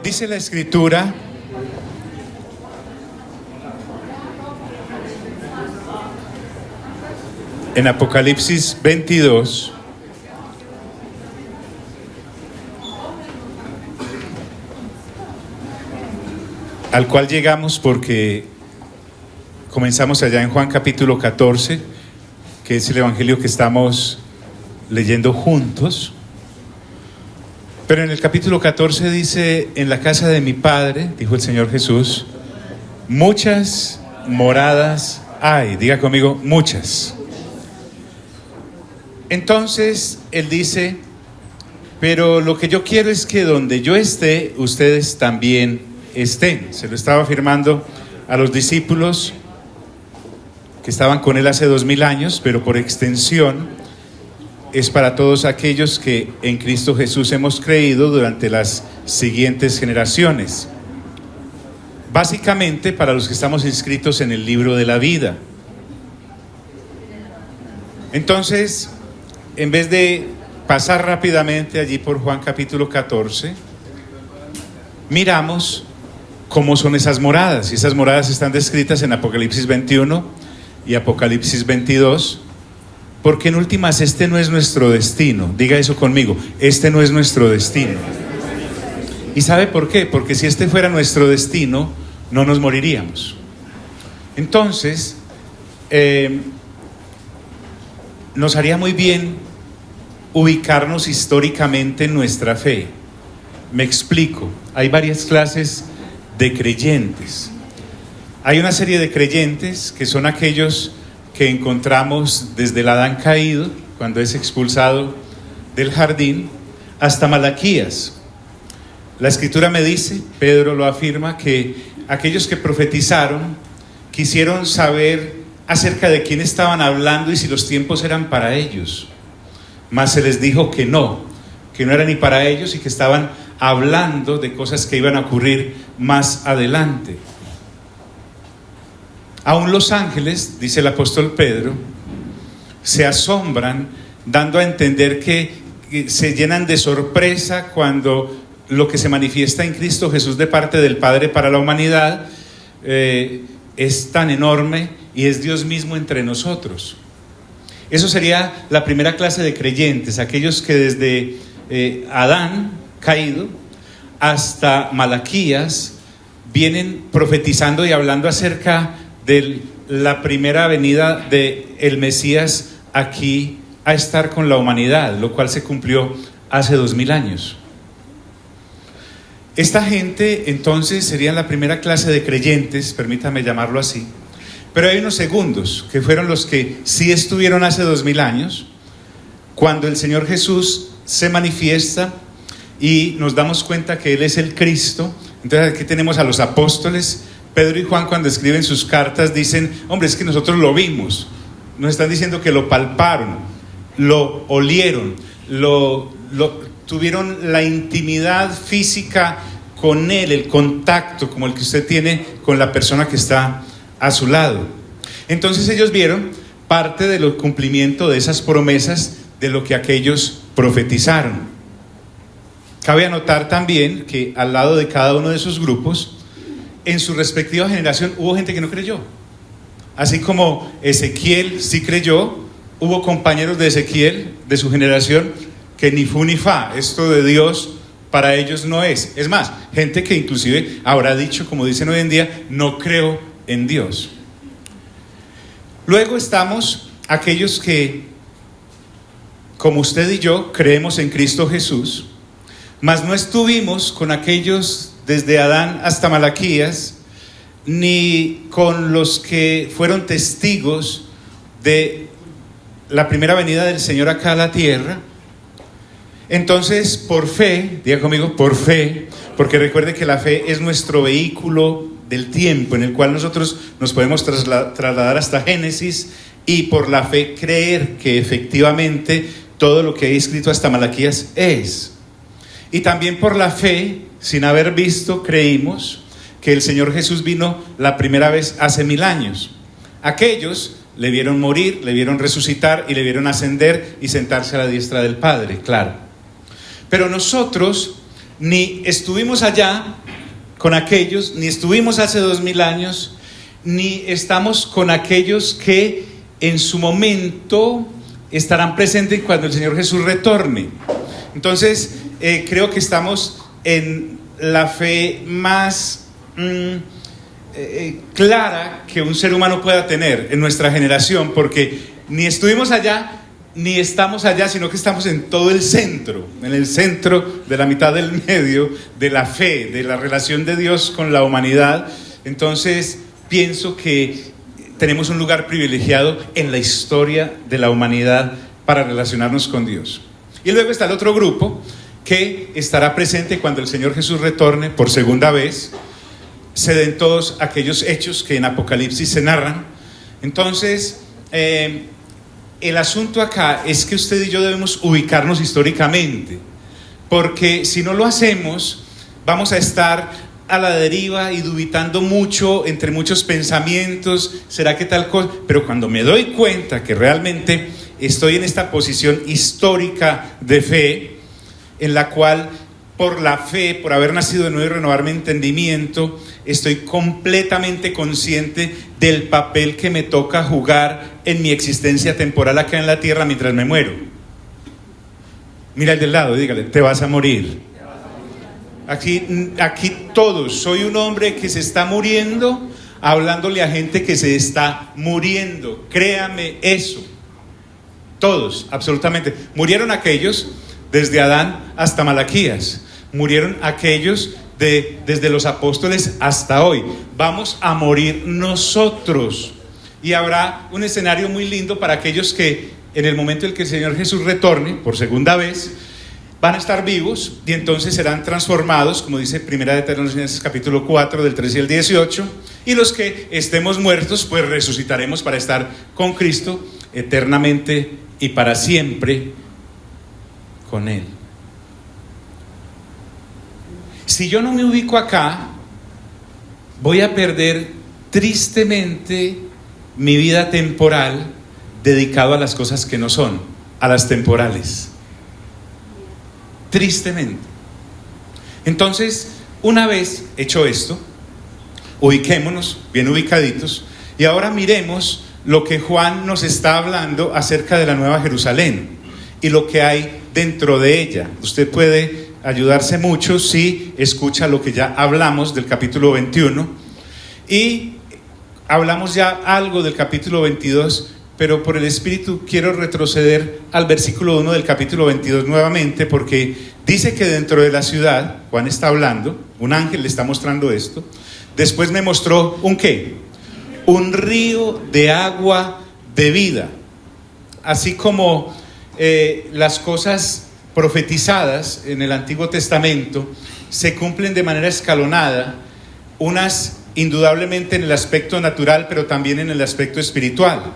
Dice la Escritura en Apocalipsis 22, al cual llegamos porque comenzamos allá en Juan capítulo 14, que es el evangelio que estamos leyendo juntos. Pero en el capítulo 14 dice: en la casa de mi Padre, dijo el Señor Jesús, muchas moradas hay. Diga conmigo, muchas. Entonces Él dice: pero lo que yo quiero es que donde yo esté, ustedes también estén. Se lo estaba afirmando a los discípulos que estaban con Él hace 2000 años, pero por extensión es para todos aquellos que en Cristo Jesús hemos creído durante las siguientes generaciones. Básicamente para los que estamos inscritos en el libro de la vida. Entonces, en vez de pasar rápidamente allí por Juan capítulo 14, miramos cómo son esas moradas. Y esas moradas están descritas en Apocalipsis 21 y Apocalipsis 22. Porque en últimas este no es nuestro destino. Diga eso conmigo: este no es nuestro destino. ¿Y sabe por qué? Porque si este fuera nuestro destino, no nos moriríamos. Entonces, nos haría muy bien ubicarnos históricamente en nuestra fe. Me explico. Hay varias clases de creyentes. Hay una serie de creyentes que son aquellos que encontramos desde el Adán caído, cuando es expulsado del jardín, hasta Malaquías. La Escritura me dice, Pedro lo afirma, que aquellos que profetizaron quisieron saber acerca de quién estaban hablando y si los tiempos eran para ellos. Mas se les dijo que no era ni para ellos y que estaban hablando de cosas que iban a ocurrir más adelante. Aún los ángeles, dice el apóstol Pedro, se asombran, dando a entender que se llenan de sorpresa cuando lo que se manifiesta en Cristo Jesús de parte del Padre para la humanidad es tan enorme y es Dios mismo entre nosotros. Eso sería la primera clase de creyentes, aquellos que desde Adán caído hasta Malaquías vienen profetizando y hablando acerca de la primera venida del Mesías aquí a estar con la humanidad, lo cual se cumplió hace 2000 años. Esta gente entonces serían la primera clase de creyentes, permítame llamarlo así. Pero hay unos segundos que fueron los que sí estuvieron hace 2000 años, cuando el Señor Jesús se manifiesta y nos damos cuenta que Él es el Cristo. Entonces aquí tenemos a los apóstoles. Pedro y Juan, cuando escriben sus cartas, dicen: hombre, es que nosotros lo vimos. Nos están diciendo que lo palparon, lo olieron, tuvieron la intimidad física con Él, el contacto como el que usted tiene con la persona que está a su lado. Entonces ellos vieron parte del cumplimiento de esas promesas de lo que aquellos profetizaron. Cabe anotar también que al lado de cada uno de esos grupos, en su respectiva generación, hubo gente que no creyó. Así como Ezequiel sí creyó, hubo compañeros de Ezequiel, de su generación, que ni fu ni fa, esto de Dios para ellos no es. Es más, gente que inclusive habrá dicho, como dicen hoy en día, no creo en Dios. Luego estamos aquellos que, como usted y yo, creemos en Cristo Jesús, mas no estuvimos con aquellos desde Adán hasta Malaquías, ni con los que fueron testigos de la primera venida del Señor acá a la tierra. Entonces, por fe, diga conmigo, por fe, porque recuerde que la fe es nuestro vehículo del tiempo en el cual nosotros nos podemos trasladar hasta Génesis, y por la fe creer que efectivamente todo lo que hay escrito hasta Malaquías es. Y también por la fe, sin haber visto, creímos que el Señor Jesús vino la primera vez hace 1000 años. Aquellos le vieron morir, le vieron resucitar y le vieron ascender y sentarse a la diestra del Padre, claro. Pero nosotros ni estuvimos allá con aquellos, ni estuvimos hace 2000 años, ni estamos con aquellos que en su momento estarán presentes cuando el Señor Jesús retorne. Entonces, creo que estamos en la fe más clara que un ser humano pueda tener en nuestra generación, porque ni estuvimos allá ni estamos allá, sino que estamos en todo el centro, en el centro de la mitad del medio de la fe, de la relación de Dios con la humanidad. Entonces pienso que tenemos un lugar privilegiado en la historia de la humanidad para relacionarnos con Dios. Y luego está el otro grupo que estará presente cuando el Señor Jesús retorne por segunda vez. Se den todos aquellos hechos que en Apocalipsis se narran. Entonces, el asunto acá es que usted y yo debemos ubicarnos históricamente, porque si no lo hacemos, vamos a estar a la deriva y dubitando mucho entre muchos pensamientos, ¿será que tal cosa? Pero cuando me doy cuenta que realmente estoy en esta posición histórica de fe, en la cual por la fe, por haber nacido de nuevo y renovar mi entendimiento, estoy completamente consciente del papel que me toca jugar en mi existencia temporal acá en la tierra mientras me muero. Mira al del lado y dígale, te vas a morir. Aquí todos, soy un hombre que se está muriendo, hablándole a gente que se está muriendo. Créame eso. Todos, absolutamente. Murieron aquellos desde Adán hasta Malaquías. Murieron aquellos desde los apóstoles hasta hoy. Vamos a morir nosotros. Y habrá un escenario muy lindo para aquellos que en el momento en que el Señor Jesús retorne por segunda vez, van a estar vivos y entonces serán transformados, como dice Primera de Tesalonicenses capítulo 4 del 13 al 18, y los que estemos muertos pues resucitaremos para estar con Cristo eternamente y para siempre con Él. Si yo no me ubico acá, voy a perder tristemente mi vida temporal dedicado a las cosas que no son, a las temporales. Tristemente. Entonces, una vez hecho esto, ubiquémonos bien ubicaditos y ahora miremos lo que Juan nos está hablando acerca de la Nueva Jerusalén y lo que hay dentro de ella. Usted puede ayudarse mucho si escucha lo que ya hablamos del capítulo 21 y hablamos ya algo del capítulo 22, pero por el Espíritu quiero retroceder al versículo 1 del capítulo 22 nuevamente, porque dice que dentro de la ciudad, Juan está hablando, un ángel le está mostrando esto, después me mostró ¿un qué? Un río de agua de vida. Así como las cosas profetizadas en el Antiguo Testamento se cumplen de manera escalonada, unas indudablemente en el aspecto natural, pero también en el aspecto espiritual.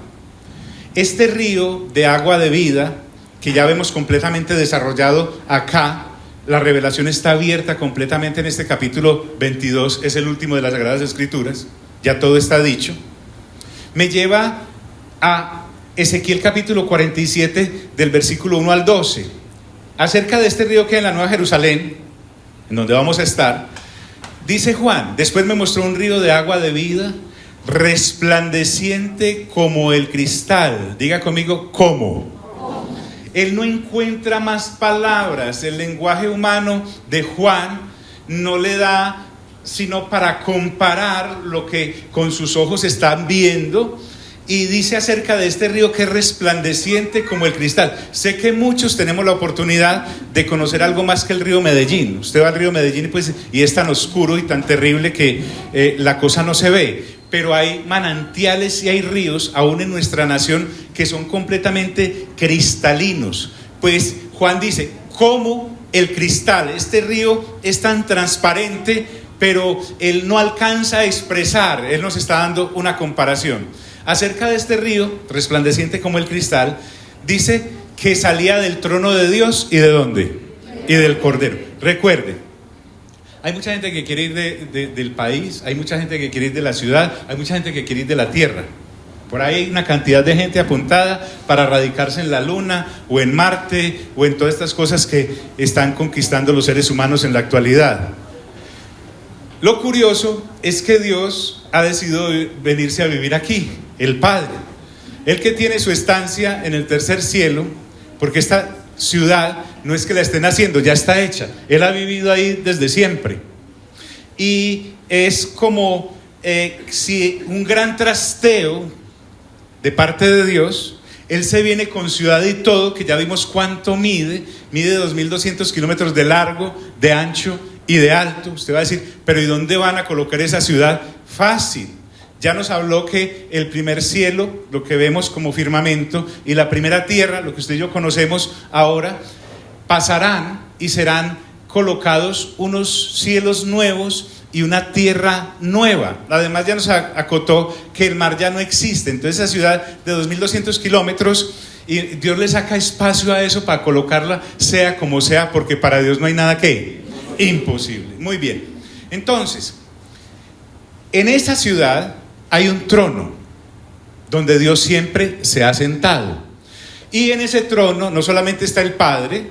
Este río de agua de vida, que ya vemos completamente desarrollado acá, la revelación está abierta completamente en este capítulo 22, es el último de las Sagradas Escrituras, ya todo está dicho, me lleva a Ezequiel capítulo 47 del versículo 1 al 12, acerca de este río que hay en la Nueva Jerusalén, en donde vamos a estar. Dice Juan, después me mostró un río de agua de vida, resplandeciente como el cristal. Diga conmigo, ¿cómo? Él no encuentra más palabras. El lenguaje humano de Juan no le da sino para comparar lo que con sus ojos están viendo. Y dice acerca de este río que es resplandeciente como el cristal. Sé que muchos tenemos la oportunidad de conocer algo más que el río Medellín. Usted va al río Medellín y es tan oscuro y tan terrible que la cosa no se ve. Pero hay manantiales y hay ríos, aún en nuestra nación, que son completamente cristalinos. Pues Juan dice, ¿cómo el cristal? Este río es tan transparente, pero él no alcanza a expresar. Él nos está dando una comparación. Acerca de este río, resplandeciente como el cristal, dice que salía del trono de Dios. ¿Y de dónde? Y del Cordero. Recuerde, hay mucha gente que quiere ir del país, hay mucha gente que quiere ir de la ciudad, hay mucha gente que quiere ir de la tierra. Por ahí hay una cantidad de gente apuntada para radicarse en la Luna o en Marte o en todas estas cosas que están conquistando los seres humanos en la actualidad. Lo curioso es que Dios ha decidido venirse a vivir aquí, el Padre. Él que tiene su estancia en el tercer cielo, porque esta ciudad no es que la estén haciendo, ya está hecha. Él ha vivido ahí desde siempre. Y es como si un gran trasteo de parte de Dios. Él se viene con ciudad y todo, que ya vimos cuánto mide 2.200 kilómetros de largo, de ancho y de alto. Usted va a decir, pero ¿y dónde van a colocar esa ciudad? Fácil. Ya nos habló que el primer cielo, lo que vemos como firmamento, y la primera tierra, lo que usted y yo conocemos ahora, pasarán y serán colocados unos cielos nuevos y una tierra nueva. Además ya nos acotó que el mar ya no existe. Entonces esa ciudad de 2.200 kilómetros, y Dios le saca espacio a eso para colocarla sea como sea, porque para Dios no hay nada que imposible. Muy bien. Entonces, en esa ciudad hay un trono donde Dios siempre se ha sentado. Y en ese trono no solamente está el Padre,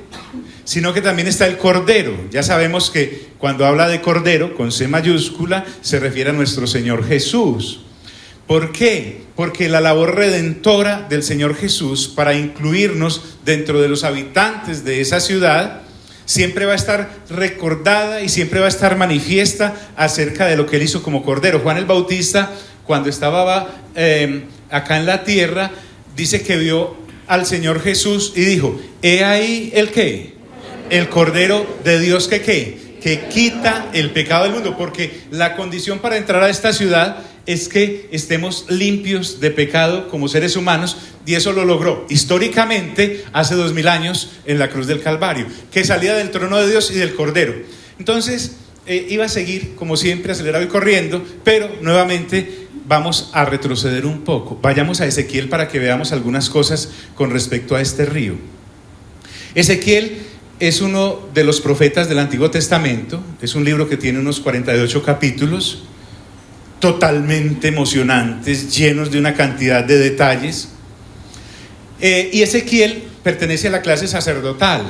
sino que también está el Cordero. Ya sabemos que cuando habla de Cordero, con C mayúscula, se refiere a nuestro Señor Jesús. ¿Por qué? Porque la labor redentora del Señor Jesús, para incluirnos dentro de los habitantes de esa ciudad, siempre va a estar recordada y siempre va a estar manifiesta acerca de lo que Él hizo como Cordero. Juan el Bautista, cuando estaba acá en la tierra, dice que vio al Señor Jesús y dijo: he ahí el ¿qué? El Cordero de Dios que quita el pecado del mundo. Porque la condición para entrar a esta ciudad es que estemos limpios de pecado como seres humanos, y eso lo logró históricamente hace 2000 años en la cruz del Calvario, que salía del trono de Dios y del Cordero. Entonces iba a seguir como siempre acelerado y corriendo, pero nuevamente vamos a retroceder un poco. Vayamos a Ezequiel para que veamos algunas cosas con respecto a este río. Ezequiel es uno de los profetas del Antiguo Testamento. Es un libro que tiene unos 48 capítulos, totalmente emocionantes, llenos de una cantidad de detalles. Y Ezequiel pertenece a la clase sacerdotal.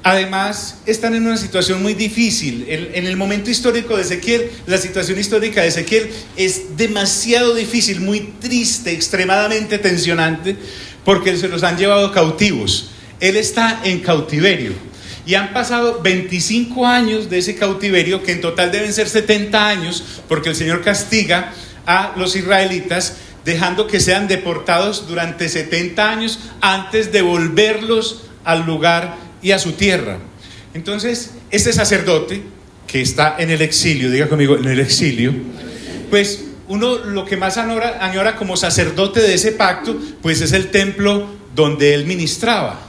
Además, están en una situación muy difícil. En el momento histórico de Ezequiel, la situación histórica de Ezequiel es demasiado difícil, muy triste, extremadamente tensionante, porque se los han llevado cautivos. Él está en cautiverio y han pasado 25 años de ese cautiverio, que en total deben ser 70 años, porque el Señor castiga a los israelitas dejando que sean deportados durante 70 años antes de volverlos al lugar y a su tierra. Entonces, este sacerdote que está en el exilio, diga conmigo, en el exilio, pues uno lo que más añora como sacerdote de ese pacto, pues es el templo donde él ministraba.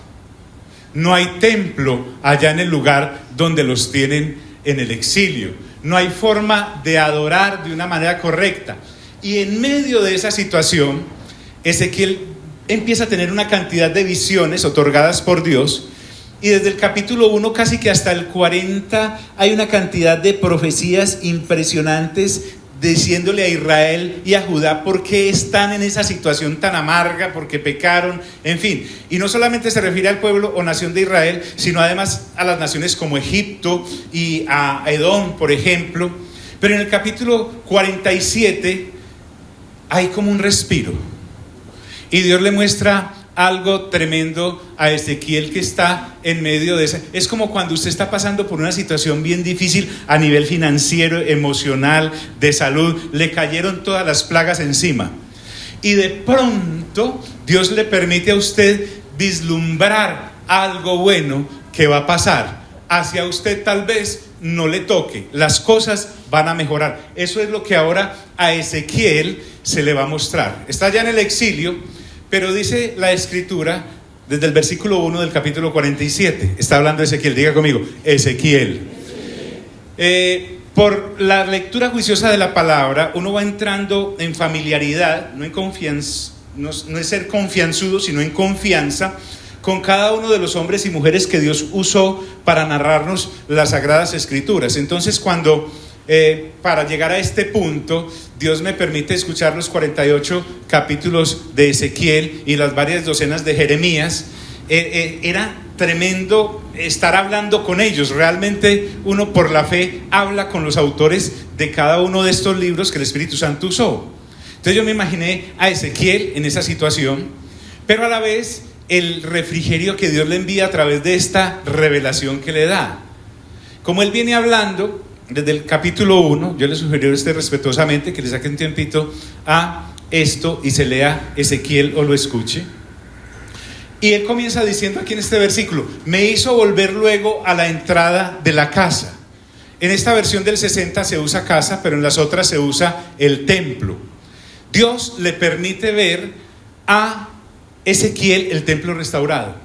No hay templo allá en el lugar donde los tienen en el exilio. No hay forma de adorar de una manera correcta. Y en medio de esa situación, Ezequiel empieza a tener una cantidad de visiones otorgadas por Dios. Y desde el capítulo 1 casi que hasta el 40 hay una cantidad de profecías impresionantes diciéndole a Israel y a Judá por qué están en esa situación tan amarga, porque pecaron, en fin. Y no solamente se refiere al pueblo o nación de Israel, sino además a las naciones como Egipto y a Edom, por ejemplo. Pero en el capítulo 47 hay como un respiro, y Dios le muestra algo tremendo a Ezequiel, que está en medio de esa. Es como cuando usted está pasando por una situación bien difícil a nivel financiero, emocional, de salud. Le cayeron todas las plagas encima, y de pronto Dios le permite a usted vislumbrar algo bueno que va a pasar. Hacia usted tal vez no le toque, las cosas van a mejorar. Eso es lo que ahora a Ezequiel se le va a mostrar. Está ya en el exilio, pero dice la Escritura, desde el versículo 1 del capítulo 47, está hablando Ezequiel, diga conmigo, Ezequiel. Por la lectura juiciosa de la palabra, uno va entrando en familiaridad, no en confianza, no es ser confianzudo, sino en confianza, con cada uno de los hombres y mujeres que Dios usó para narrarnos las Sagradas Escrituras. Entonces, cuando para llegar a este punto, Dios me permite escuchar los 48 capítulos de Ezequiel y las varias docenas de Jeremías. Era tremendo estar hablando con ellos. Realmente uno por la fe habla con los autores de cada uno de estos libros que el Espíritu Santo usó. Entonces yo me imaginé a Ezequiel en esa situación, pero a la vez el refrigerio que Dios le envía a través de esta revelación que le da. Como él viene hablando desde el capítulo 1, yo le sugiero respetuosamente que le saque un tiempito a esto y se lea Ezequiel o lo escuche. Y él comienza diciendo aquí en este versículo: me hizo volver luego a la entrada de la casa. En esta versión del 60 se usa casa, pero en las otras se usa el templo. Dios le permite ver a Ezequiel el templo restaurado,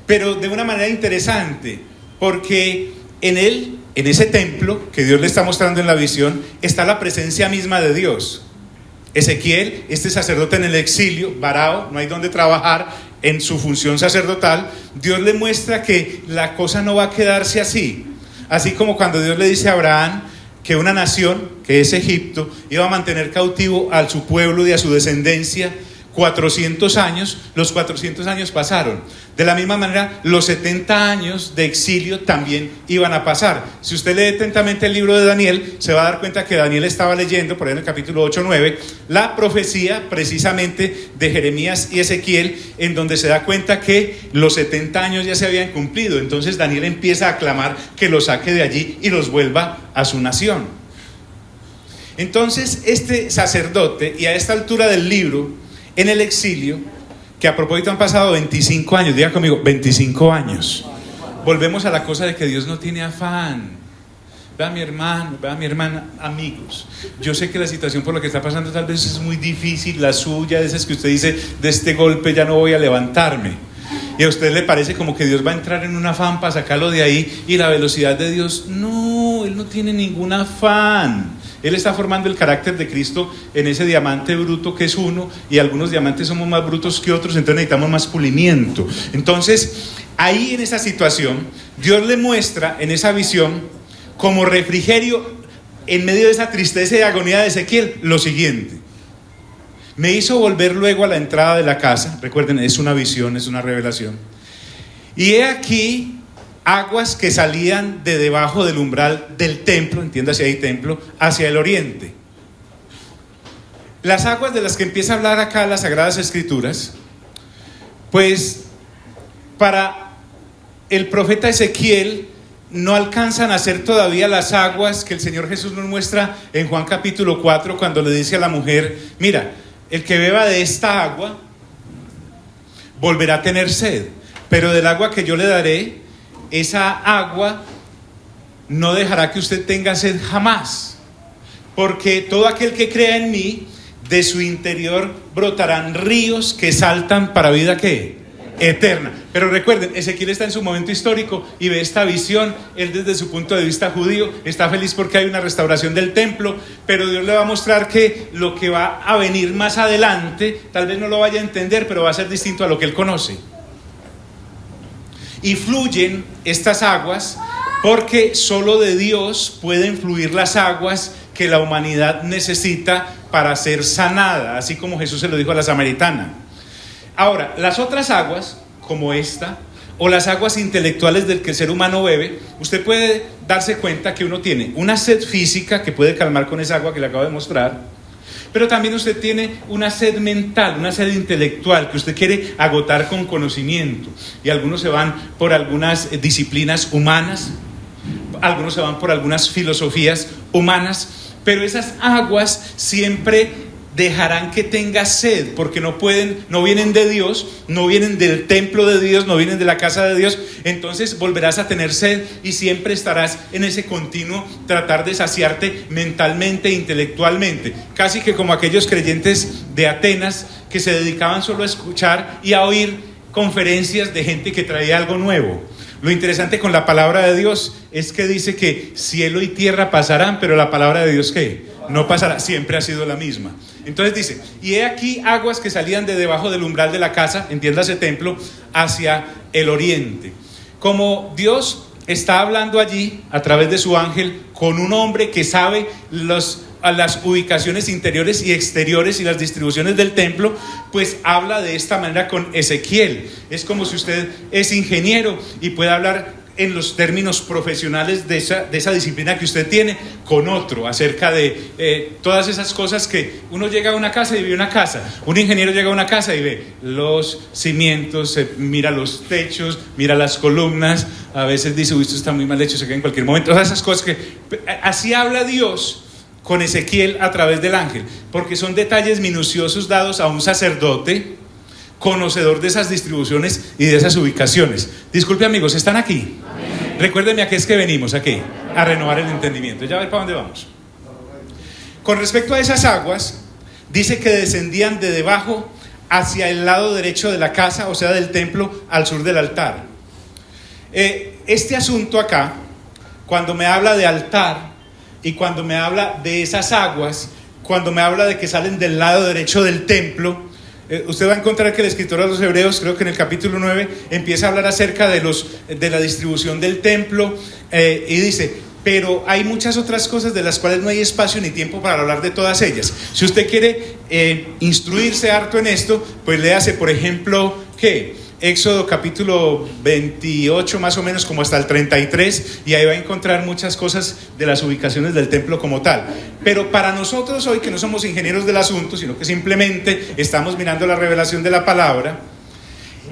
pero de una manera interesante, porque en ese templo que Dios le está mostrando en la visión, está la presencia misma de Dios. Ezequiel, este sacerdote en el exilio, varado, no hay donde trabajar en su función sacerdotal, Dios le muestra que la cosa no va a quedarse así. Así como cuando Dios le dice a Abraham que una nación, que es Egipto, iba a mantener cautivo a su pueblo y a su descendencia 400 años, los 400 años pasaron. De la misma manera, los 70 años de exilio también iban a pasar. Si usted lee atentamente el libro de Daniel, se va a dar cuenta que Daniel estaba leyendo, por ahí en el capítulo 8-9, la profecía precisamente de Jeremías y Ezequiel, en donde se da cuenta que los 70 años ya se habían cumplido. Entonces Daniel empieza a clamar que los saque de allí y los vuelva a su nación. Entonces este sacerdote, y a esta altura del libro, en el exilio, que a propósito han pasado 25 años, diga conmigo, 25 años. Volvemos a la cosa de que Dios no tiene afán. Vea mi hermano, vea mi hermana, amigos, yo sé que la situación por la que está pasando tal vez es muy difícil, la suya, de esas que usted dice, de este golpe ya no voy a levantarme. Y a usted le parece como que Dios va a entrar en un afán para sacarlo de ahí, y la velocidad de Dios, no, Él no tiene ningún afán. Él está formando el carácter de Cristo en ese diamante bruto que es uno, y algunos diamantes somos más brutos que otros, entonces necesitamos más pulimiento. Entonces, ahí en esa situación, Dios le muestra en esa visión, como refrigerio, en medio de esa tristeza y agonía de Ezequiel, lo siguiente: me hizo volver luego a la entrada de la casa. Recuerden, es una visión, es una revelación. Y he aquí aguas que salían de debajo del umbral del templo, entiéndase ahí templo, hacia el oriente. Las aguas de las que empieza a hablar acá las Sagradas Escrituras, pues para el profeta Ezequiel no alcanzan a ser todavía las aguas que el Señor Jesús nos muestra en Juan capítulo 4, cuando le dice a la mujer: mira, el que beba de esta agua volverá a tener sed, pero del agua que yo le daré, esa agua no dejará que usted tenga sed jamás, porque todo aquel que crea en mí, de su interior brotarán ríos que saltan para vida ¿qué? Eterna. Pero recuerden, Ezequiel está en su momento histórico y ve esta visión. Él, desde su punto de vista judío, está feliz porque hay una restauración del templo, pero Dios le va a mostrar que lo que va a venir más adelante tal vez no lo vaya a entender, pero va a ser distinto a lo que él conoce. Y fluyen estas aguas porque solo de Dios pueden fluir las aguas que la humanidad necesita para ser sanada, así como Jesús se lo dijo a la samaritana. Ahora, las otras aguas, como esta, o las aguas intelectuales del que el ser humano bebe, usted puede darse cuenta que uno tiene una sed física que puede calmar con esa agua que le acabo de mostrar, pero también usted tiene una sed mental, una sed intelectual que usted quiere agotar con conocimiento. Y algunos se van por algunas disciplinas humanas, algunos se van por algunas filosofías humanas, pero esas aguas siempre dejarán que tenga sed, porque no vienen de Dios, no vienen del templo de Dios, no vienen de la casa de Dios. Entonces volverás a tener sed y siempre estarás en ese continuo tratar de saciarte mentalmente e intelectualmente, casi que como aquellos creyentes de Atenas que se dedicaban solo a escuchar y a oír conferencias de gente que traía algo nuevo. Lo interesante con la palabra de Dios es que dice que cielo y tierra pasarán, pero la palabra de Dios ¿qué? No pasará, siempre ha sido la misma. Entonces dice: y he aquí aguas que salían de debajo del umbral de la casa, entiéndase templo, hacia el oriente. Como Dios está hablando allí a través de su ángel con un hombre que sabe a las ubicaciones interiores y exteriores y las distribuciones del templo, pues habla de esta manera con Ezequiel. Es como si usted es ingeniero y puede hablar en los términos profesionales de esa disciplina que usted tiene con otro, acerca de todas esas cosas que uno llega a una casa y ve una casa, un ingeniero llega a una casa y ve los cimientos, mira los techos, mira las columnas, a veces dice, uy, esto está muy mal hecho, se cae en cualquier momento, todas esas cosas que así habla Dios con Ezequiel a través del ángel, porque son detalles minuciosos dados a un sacerdote conocedor de esas distribuciones y de esas ubicaciones. Disculpe, amigos, ¿están aquí? Amén. Recuérdenme a qué es que venimos aquí, a renovar el entendimiento. Ya a ver para dónde vamos. Con respecto a esas aguas, dice que descendían de debajo hacia el lado derecho de la casa, o sea, del templo, al sur del altar. Este asunto acá, cuando me habla de altar y cuando me habla de esas aguas, cuando me habla de que salen del lado derecho del templo, usted va a encontrar que el escritor a los Hebreos, creo que en el capítulo 9, empieza a hablar acerca de la distribución del templo, y dice, pero hay muchas otras cosas de las cuales no hay espacio ni tiempo para hablar de todas ellas. Si usted quiere instruirse harto en esto, pues léase, por ejemplo, ¿qué? Éxodo capítulo 28 más o menos como hasta el 33, y ahí va a encontrar muchas cosas de las ubicaciones del templo como tal. Pero para nosotros hoy, que no somos ingenieros del asunto, sino que simplemente estamos mirando la revelación de la palabra,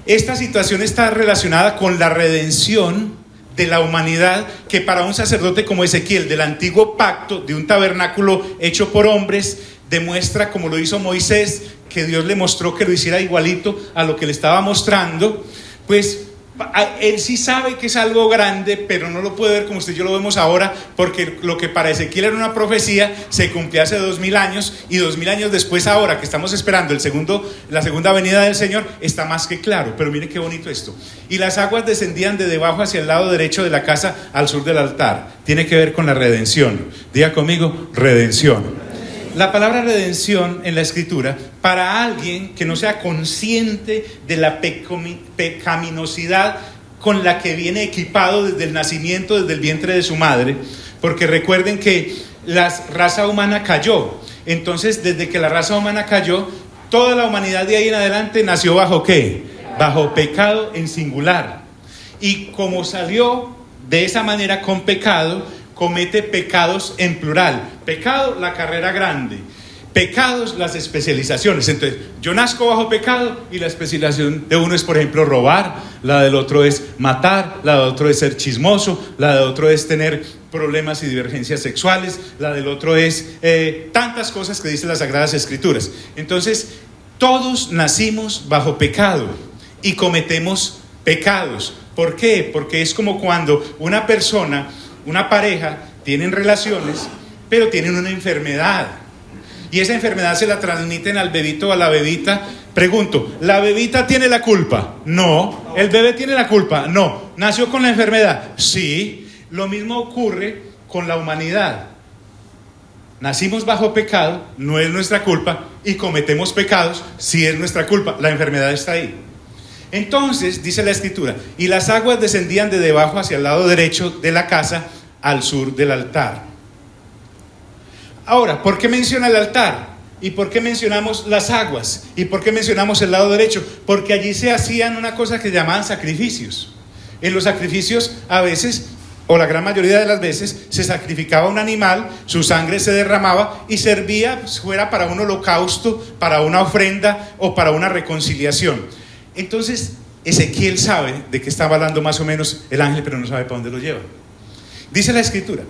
esta situación está relacionada con la redención de la humanidad, que para un sacerdote como Ezequiel del antiguo pacto, de un tabernáculo hecho por hombres, demuestra, como lo hizo Moisés, que Dios le mostró que lo hiciera igualito a lo que le estaba mostrando. Pues él sí sabe que es algo grande, pero no lo puede ver como usted y yo lo vemos ahora, porque lo que para Ezequiel era una profecía se cumplió hace 2000 años, y 2000 años después, ahora que estamos esperando la segunda venida del Señor, está más que claro. Pero mire qué bonito esto. Y las aguas descendían de debajo hacia el lado derecho de la casa, al sur del altar. Tiene que ver con la redención. Diga conmigo, redención. La palabra redención en la Escritura, para alguien que no sea consciente de la pecaminosidad con la que viene equipado desde el nacimiento, desde el vientre de su madre, porque recuerden que la raza humana cayó. Entonces, desde que la raza humana cayó, toda la humanidad de ahí en adelante nació ¿bajo qué? Bajo pecado en singular. Y como salió de esa manera con pecado, comete pecados en plural. Pecado, la carrera grande. Pecados, las especializaciones. Entonces, yo nazco bajo pecado y la especialización de uno es, por ejemplo, robar, la del otro es matar, la del otro es ser chismoso, la del otro es tener problemas y divergencias sexuales, la del otro es tantas cosas que dicen las Sagradas Escrituras. Entonces, todos nacimos bajo pecado y cometemos pecados. ¿Por qué? Porque es como cuando una persona, una pareja, tienen relaciones, pero tienen una enfermedad. Y esa enfermedad se la transmiten al bebito o a la bebita. Pregunto, ¿la bebita tiene la culpa? No. ¿El bebé tiene la culpa? No. ¿Nació con la enfermedad? Sí. Lo mismo ocurre con la humanidad. Nacimos bajo pecado, no es nuestra culpa, y cometemos pecados, sí es nuestra culpa. La enfermedad está ahí. Entonces, dice la Escritura, y las aguas descendían de debajo hacia el lado derecho de la casa, al sur del altar. Ahora, ¿por qué menciona el altar? ¿Y por qué mencionamos las aguas? ¿Y por qué mencionamos el lado derecho? Porque allí se hacían una cosa que llamaban sacrificios. En los sacrificios, a veces, o la gran mayoría de las veces, se sacrificaba un animal, su sangre se derramaba y servía, fuera para un holocausto, para una ofrenda o para una reconciliación. Entonces, Ezequiel sabe de qué estaba hablando más o menos el ángel, pero no sabe para dónde lo lleva. Dice la Escritura,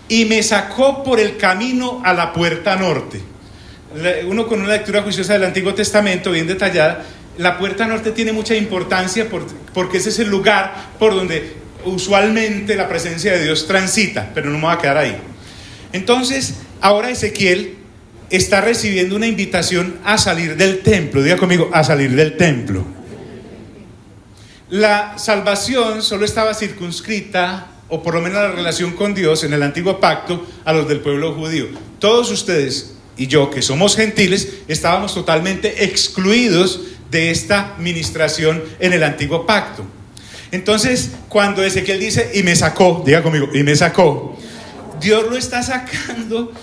y me sacó por el camino a la puerta norte. Uno con una lectura juiciosa del Antiguo Testamento bien detallada, la puerta norte tiene mucha importancia porque ese es el lugar por donde usualmente la presencia de Dios transita, pero no me va a quedar ahí. Entonces, ahora Ezequiel está recibiendo una invitación a salir del templo. Diga conmigo, a salir del templo. La salvación solo estaba circunscrita, o por lo menos la relación con Dios en el antiguo pacto, a los del pueblo judío. Todos ustedes y yo, que somos gentiles, estábamos totalmente excluidos de esta ministración en el antiguo pacto. Entonces, cuando Ezequiel dice, y me sacó, diga conmigo, y me sacó, Dios lo está sacando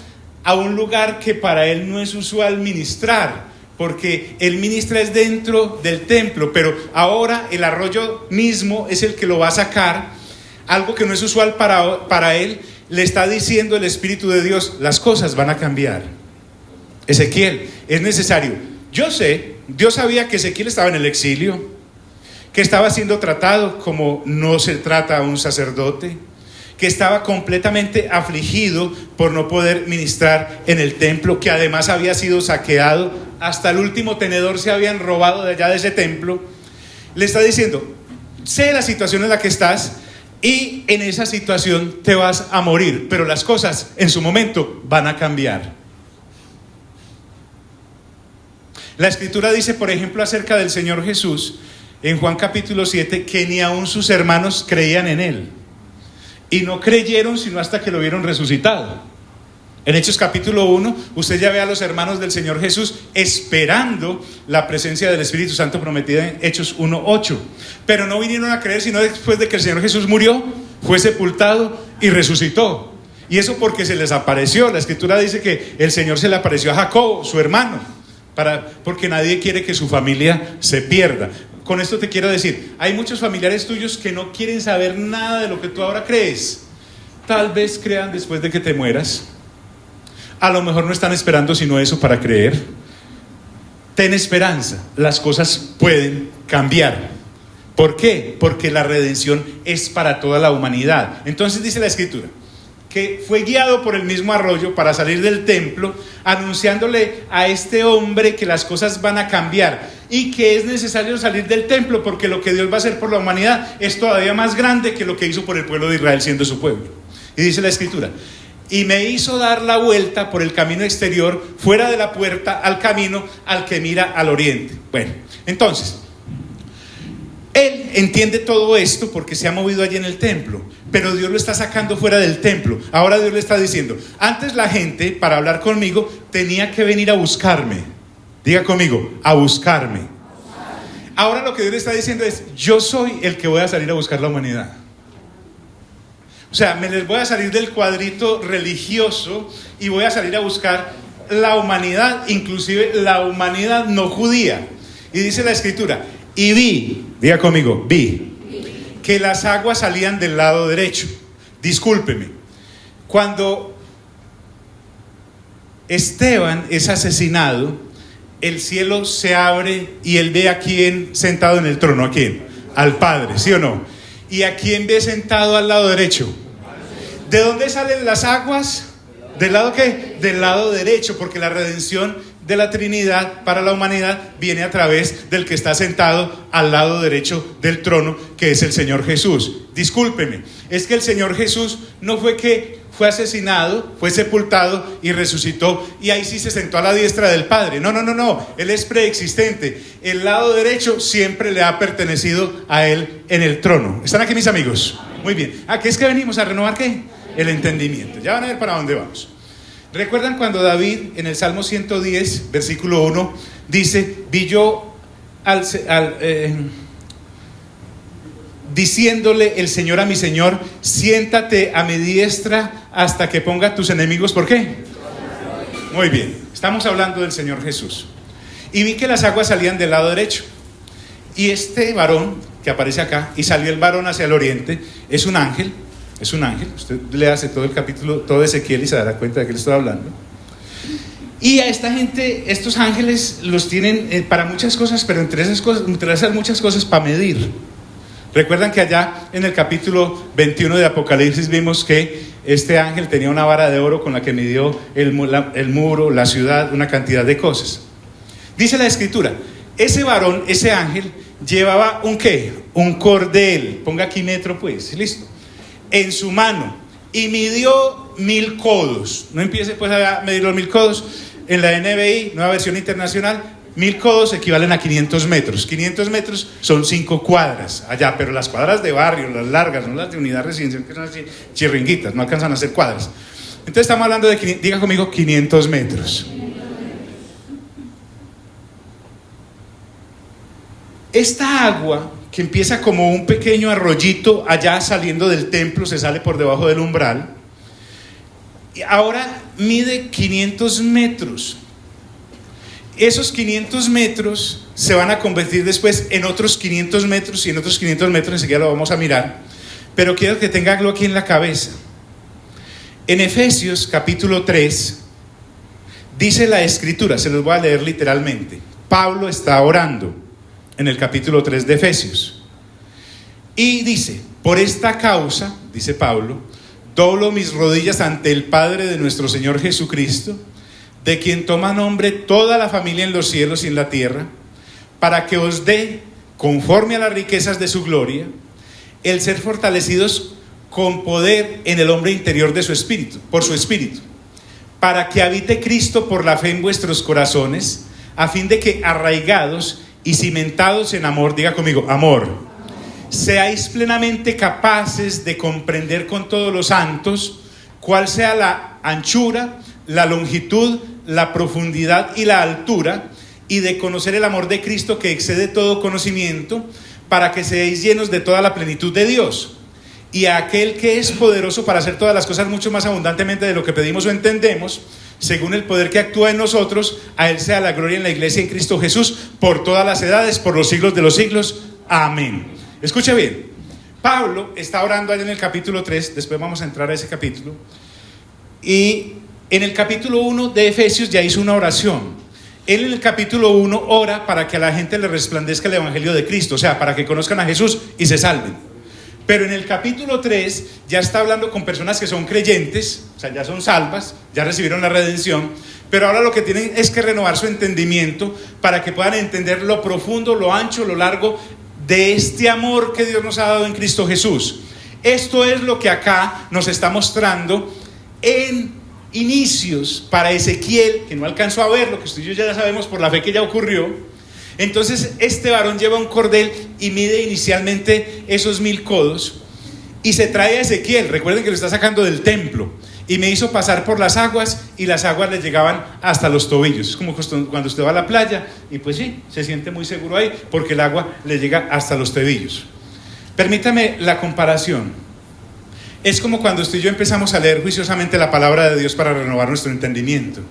a un lugar que para él no es usual ministrar, porque él ministra es dentro del templo, pero ahora el arroyo mismo es el que lo va a sacar, algo que no es usual para él. Le está diciendo el Espíritu de Dios, las cosas van a cambiar. Ezequiel, es necesario. Yo sé, Dios sabía que Ezequiel estaba en el exilio, que estaba siendo tratado como no se trata a un sacerdote, que estaba completamente afligido por no poder ministrar en el templo, que además había sido saqueado, hasta el último tenedor se habían robado de allá de ese templo. Le está diciendo, sé la situación en la que estás y en esa situación te vas a morir, pero las cosas en su momento van a cambiar. La Escritura dice, por ejemplo, acerca del Señor Jesús, en Juan capítulo 7, que ni aun sus hermanos creían en él. Y no creyeron sino hasta que lo vieron resucitado. En Hechos capítulo 1, usted ya ve a los hermanos del Señor Jesús esperando la presencia del Espíritu Santo prometida en Hechos 1:8. Pero no vinieron a creer sino después de que el Señor Jesús murió, fue sepultado y resucitó. Y eso porque se les apareció. La Escritura dice que el Señor se le apareció a Jacobo, su hermano, porque nadie quiere que su familia se pierda. Con esto te quiero decir, hay muchos familiares tuyos que no quieren saber nada de lo que tú ahora crees. Tal vez crean después de que te mueras. A lo mejor no están esperando sino eso para creer. Ten esperanza, las cosas pueden cambiar. ¿Por qué? Porque la redención es para toda la humanidad. Entonces dice la Escritura que fue guiado por el mismo arroyo para salir del templo, anunciándole a este hombre que las cosas van a cambiar y que es necesario salir del templo, porque lo que Dios va a hacer por la humanidad es todavía más grande que lo que hizo por el pueblo de Israel siendo su pueblo. Y dice la Escritura, y me hizo dar la vuelta por el camino exterior, fuera de la puerta, al camino al que mira al oriente. Bueno, entonces, él entiende todo esto porque se ha movido allí en el templo, pero Dios lo está sacando fuera del templo. Ahora Dios le está diciendo, antes la gente para hablar conmigo tenía que venir a buscarme. Diga conmigo, a buscarme. Ahora lo que Dios le está diciendo es, yo soy el que voy a salir a buscar la humanidad. O sea, me les voy a salir del cuadrito religioso y voy a salir a buscar la humanidad, inclusive la humanidad no judía. Y dice la Escritura, y vi, diga conmigo, vi que las aguas salían del lado derecho. Discúlpeme, cuando Esteban es asesinado, el cielo se abre y él ve a quién sentado en el trono. ¿A quién? Al Padre, ¿sí o no? ¿Y a quién ve sentado al lado derecho? ¿De dónde salen las aguas? ¿Del lado qué? Del lado derecho, porque la redención de la Trinidad para la humanidad viene a través del que está sentado al lado derecho del trono, que es el Señor Jesús. Discúlpeme, es que el Señor Jesús no fue que fue asesinado, fue sepultado y resucitó y ahí sí se sentó a la diestra del Padre. No, Él es preexistente. El lado derecho siempre le ha pertenecido a Él en el trono. ¿Están aquí mis amigos? Muy bien. ¿A qué es que venimos? ¿A renovar qué? El entendimiento. Ya van a ver para dónde vamos. ¿Recuerdan cuando David en el Salmo 110, versículo 1, dice, vi yo diciéndole el Señor a mi Señor, siéntate a mi diestra hasta que ponga tus enemigos? ¿Por qué? Muy bien, estamos hablando del Señor Jesús. Y vi que las aguas salían del lado derecho. Y este varón que aparece acá, y salió el varón hacia el oriente, es un ángel. Es un ángel, usted le hace todo el capítulo, todo Ezequiel y se dará cuenta de que le estoy hablando. Y a esta gente, estos ángeles los tienen para muchas cosas, pero entre esas muchas cosas para medir. Recuerdan que allá en el capítulo 21 de Apocalipsis vimos que este ángel tenía una vara de oro con la que midió el muro, la ciudad, una cantidad de cosas. Dice la Escritura, ese varón, ese ángel, llevaba un ¿qué? Un cordel, ponga aquí metro pues, listo, en su mano, y midió 1000 codos. No empiece pues a medir los 1000 codos. En la NBI, Nueva Versión Internacional, 1000 codos equivalen a 500 metros. 500 metros son 5 cuadras allá, pero las cuadras de barrio, las largas, no las de unidad residencial, que son así chirringuitas, no alcanzan a ser cuadras. Entonces estamos hablando de, diga conmigo, 500 metros. Esta agua que empieza como un pequeño arroyito allá saliendo del templo, se sale por debajo del umbral. Y ahora mide 500 metros. Esos 500 metros se van a convertir después en otros 500 metros y en otros 500 metros, enseguida lo vamos a mirar, pero quiero que tenga algo aquí en la cabeza. En Efesios capítulo 3 dice la escritura, se los voy a leer literalmente. Pablo está orando en el capítulo 3 de Efesios y dice: por esta causa, dice Pablo, doblo mis rodillas ante el Padre de nuestro Señor Jesucristo, de quien toma nombre toda la familia en los cielos y en la tierra, para que os dé, conforme a las riquezas de su gloria, el ser fortalecidos con poder en el hombre interior de su espíritu, por su espíritu, para que habite Cristo por la fe en vuestros corazones, a fin de que arraigados y cimentados en amor, diga conmigo, amor, seáis plenamente capaces de comprender con todos los santos cuál sea la anchura, la longitud, la profundidad y la altura, y de conocer el amor de Cristo que excede todo conocimiento, para que seáis llenos de toda la plenitud de Dios. Y a aquel que es poderoso para hacer todas las cosas mucho más abundantemente de lo que pedimos o entendemos, según el poder que actúa en nosotros, a él sea la gloria en la iglesia en Cristo Jesús, por todas las edades, por los siglos de los siglos. Amén. Escuche bien, Pablo está orando allá en el capítulo 3, después vamos a entrar a ese capítulo, y en el capítulo 1 de Efesios ya hizo una oración. Él en el capítulo 1 ora para que a la gente le resplandezca el evangelio de Cristo, o sea, para que conozcan a Jesús y se salven. Pero en el capítulo 3 ya está hablando con personas que son creyentes, o sea, ya son salvas, ya recibieron la redención, pero ahora lo que tienen es que renovar su entendimiento para que puedan entender lo profundo, lo ancho, lo largo de este amor que Dios nos ha dado en Cristo Jesús. Esto es lo que acá nos está mostrando en inicios para Ezequiel, que no alcanzó a ver lo que usted y yo ya sabemos por la fe que ya ocurrió. Entonces este varón lleva un cordel y mide inicialmente esos 1000 codos y se trae a Ezequiel. Recuerden que lo está sacando del templo, y me hizo pasar por las aguas, y las aguas le llegaban hasta los tobillos. Es como cuando usted va a la playa y pues sí, se siente muy seguro ahí porque el agua le llega hasta los tobillos. Permítame la comparación. Es como cuando usted y yo empezamos a leer juiciosamente la palabra de Dios para renovar nuestro entendimiento.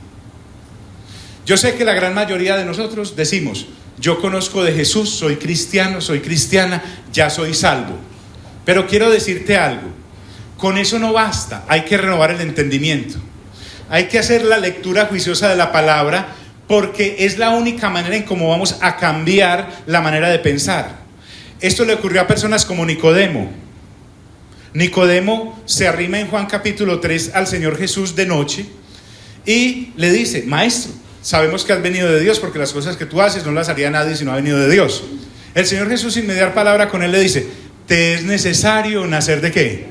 Yo sé que la gran mayoría de nosotros decimos: yo conozco de Jesús, soy cristiano, soy cristiana, ya soy salvo. Pero quiero decirte algo, con eso no basta, hay que renovar el entendimiento. Hay que hacer la lectura juiciosa de la palabra, porque es la única manera en cómo vamos a cambiar la manera de pensar. Esto le ocurrió a personas como Nicodemo. Nicodemo se arrima en Juan capítulo 3 al Señor Jesús de noche y le dice: maestro, sabemos que has venido de Dios, porque las cosas que tú haces no las haría nadie si no ha venido de Dios. El Señor Jesús, sin mediar palabra con él, le dice: te es necesario nacer ¿de qué?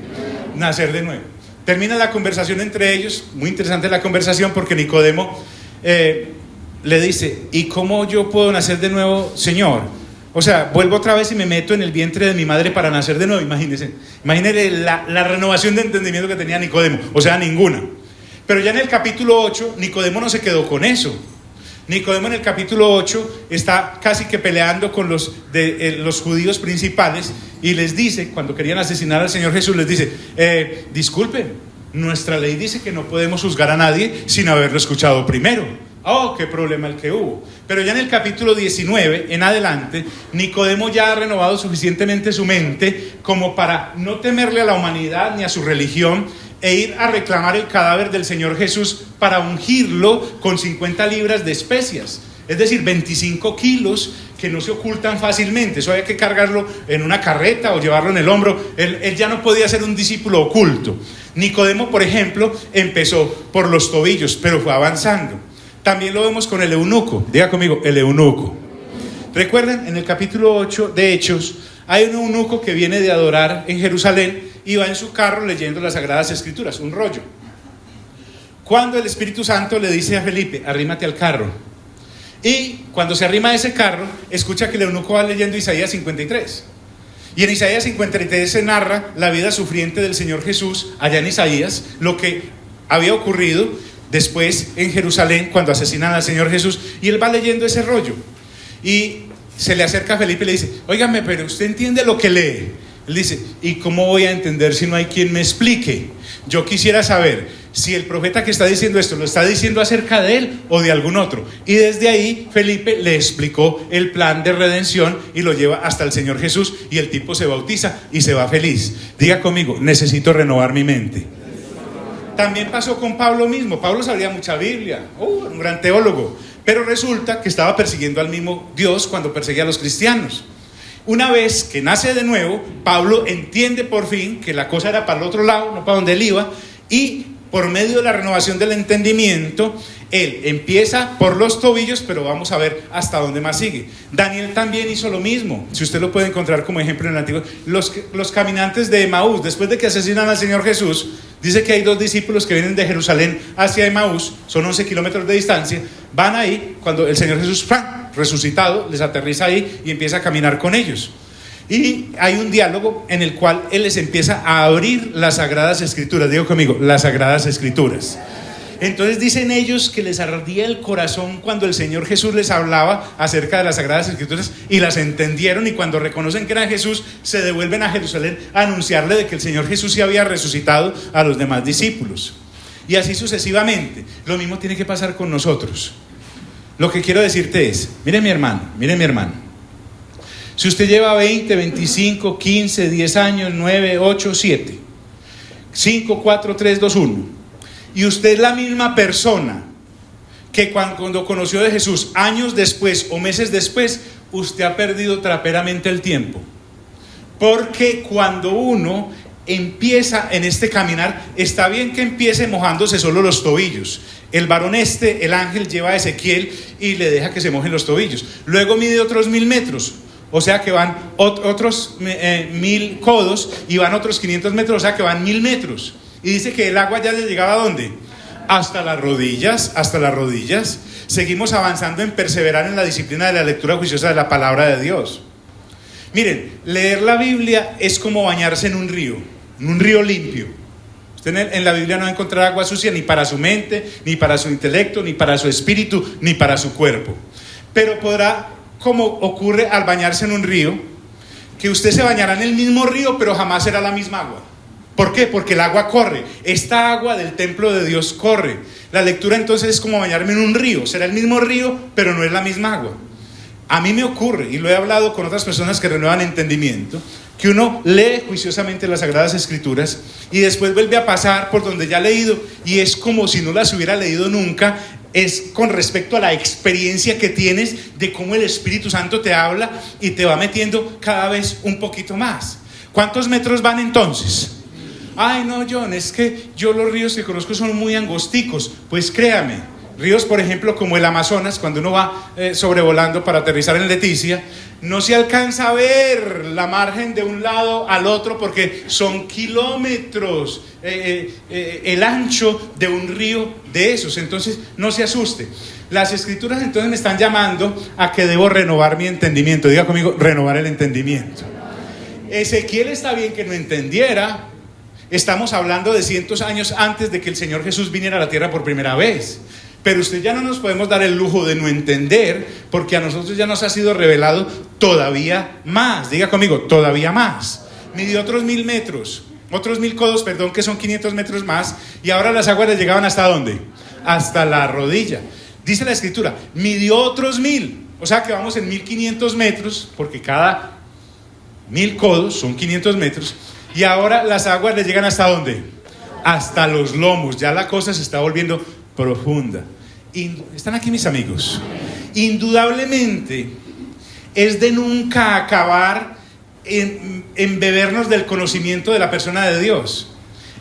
Nacer de nuevo. Termina la conversación entre ellos, muy interesante la conversación, porque Nicodemo le dice: ¿y cómo yo puedo nacer de nuevo, Señor? O sea, vuelvo otra vez y me meto en el vientre de mi madre para nacer de nuevo. Imagínense la renovación de entendimiento que tenía Nicodemo, o sea, ninguna. Pero ya en el capítulo 8, Nicodemo no se quedó con eso. Nicodemo en el capítulo 8 está casi que peleando con los judíos principales, y les dice, cuando querían asesinar al Señor Jesús, les dice: disculpen, nuestra ley dice que no podemos juzgar a nadie sin haberlo escuchado primero. Oh, qué problema el que hubo. Pero ya en el capítulo 19 en adelante, Nicodemo ya ha renovado suficientemente su mente como para no temerle a la humanidad ni a su religión, e ir a reclamar el cadáver del Señor Jesús para ungirlo con 50 libras de especias, es decir, 25 kilos que no se ocultan fácilmente. Eso había que cargarlo en una carreta o llevarlo en el hombro. Él ya no podía ser un discípulo oculto. Nicodemo, por ejemplo, empezó por los tobillos, pero fue avanzando. También lo vemos con el eunuco. Diga conmigo, el eunuco. Recuerden, en el capítulo 8 de Hechos, hay un eunuco que viene de adorar en Jerusalén y va en su carro leyendo las Sagradas Escrituras, un rollo. Cuando el Espíritu Santo le dice a Felipe: arrímate al carro. Y cuando se arrima a ese carro, escucha que el eunuco va leyendo Isaías 53. Y en Isaías 53 se narra la vida sufriente del Señor Jesús, allá en Isaías, lo que había ocurrido después en Jerusalén cuando asesinan al Señor Jesús, y él va leyendo ese rollo. Y se le acerca a Felipe y le dice: óigame, pero usted entiende lo que lee. Él dice: ¿y cómo voy a entender si no hay quien me explique? Yo quisiera saber si el profeta que está diciendo esto lo está diciendo acerca de él o de algún otro. Y desde ahí Felipe le explicó el plan de redención y lo lleva hasta el Señor Jesús, y el tipo se bautiza y se va feliz. Diga conmigo: necesito renovar mi mente. También pasó con Pablo mismo. Pablo sabía mucha Biblia, un gran teólogo, pero resulta que estaba persiguiendo al mismo Dios cuando perseguía a los cristianos. Una vez que nace de nuevo, Pablo entiende por fin que la cosa era para el otro lado, no para donde él iba, y por medio de la renovación del entendimiento, él empieza por los tobillos, pero vamos a ver hasta dónde más sigue. Daniel también hizo lo mismo. Si usted lo puede encontrar como ejemplo en el Antiguo, los caminantes de Emaús, después de que asesinan al Señor Jesús, dice que hay 2 discípulos que vienen de Jerusalén hacia Emaús, son 11 kilómetros de distancia, van ahí, cuando el Señor Jesús, resucitado, les aterriza ahí y empieza a caminar con ellos. Y hay un diálogo en el cual él les empieza a abrir las Sagradas Escrituras. Digo conmigo: las Sagradas Escrituras. Entonces dicen ellos que les ardía el corazón cuando el Señor Jesús les hablaba acerca de las Sagradas Escrituras, y las entendieron, y cuando reconocen que era Jesús, se devuelven a Jerusalén a anunciarle de que el Señor Jesús se había resucitado a los demás discípulos. Y así sucesivamente. Lo mismo tiene que pasar con nosotros. Lo que quiero decirte es: mire mi hermano, si usted lleva 20, 25, 15, 10 años, 9, 8, 7, 5, 4, 3, 2, 1, y usted es la misma persona que cuando conoció de Jesús, años después o meses después, usted ha perdido traperamente el tiempo. Porque cuando uno empieza en este caminar, está bien que empiece mojándose solo los tobillos. El varón el ángel, lleva a Ezequiel y le deja que se mojen los tobillos. Luego mide otros 1000 metros, o sea que van otros 1000 codos, y van otros 500 metros, o sea que van 1000 metros. Y dice que el agua ya le llegaba ¿a dónde? Hasta las rodillas, hasta las rodillas. Seguimos avanzando en perseverar en la disciplina de la lectura juiciosa de la palabra de Dios. Miren, leer la Biblia es como bañarse en un río limpio. Usted en la Biblia no va a encontrar agua sucia ni para su mente, ni para su intelecto, ni para su espíritu, ni para su cuerpo. Pero podrá, como ocurre al bañarse en un río, que usted se bañará en el mismo río, pero jamás será la misma agua. ¿Por qué? Porque el agua corre. Esta agua del templo de Dios corre. La lectura entonces es como bañarme en un río. Será el mismo río, pero no es la misma agua. A mí me ocurre, y lo he hablado con otras personas que renuevan entendimiento, que uno lee juiciosamente las Sagradas Escrituras y después vuelve a pasar por donde ya ha leído, y es como si no las hubiera leído nunca. Es con respecto a la experiencia que tienes de cómo el Espíritu Santo te habla y te va metiendo cada vez un poquito más. ¿Cuántos metros van entonces? Ay, no, John, es que yo los ríos que conozco son muy angosticos. Pues créame, ríos, por ejemplo, como el Amazonas, cuando uno va sobrevolando para aterrizar en Leticia, no se alcanza a ver la margen de un lado al otro porque son kilómetros el ancho de un río de esos. Entonces, no se asuste. Las Escrituras entonces me están llamando a que debo renovar mi entendimiento. Diga conmigo: renovar el entendimiento. Ezequiel está bien que no entendiera. Estamos hablando de cientos de años antes de que el Señor Jesús viniera a la tierra por primera vez. Pero usted ya no nos podemos dar el lujo de no entender, porque a nosotros ya nos ha sido revelado todavía más. Diga conmigo: todavía más. Midió otros 1000 metros, otros 1000 codos, que son 500 metros más. Y ahora las aguas le llegaban ¿hasta dónde? Hasta la rodilla. Dice la Escritura: midió otros 1000. O sea que vamos en 1500 metros, porque cada 1000 codos son 500 metros. Y ahora las aguas le llegan ¿hasta dónde? Hasta los lomos. Ya la cosa se está volviendo profunda. ¿Están aquí mis amigos? Indudablemente es de nunca acabar en bebernos del conocimiento de la persona de Dios.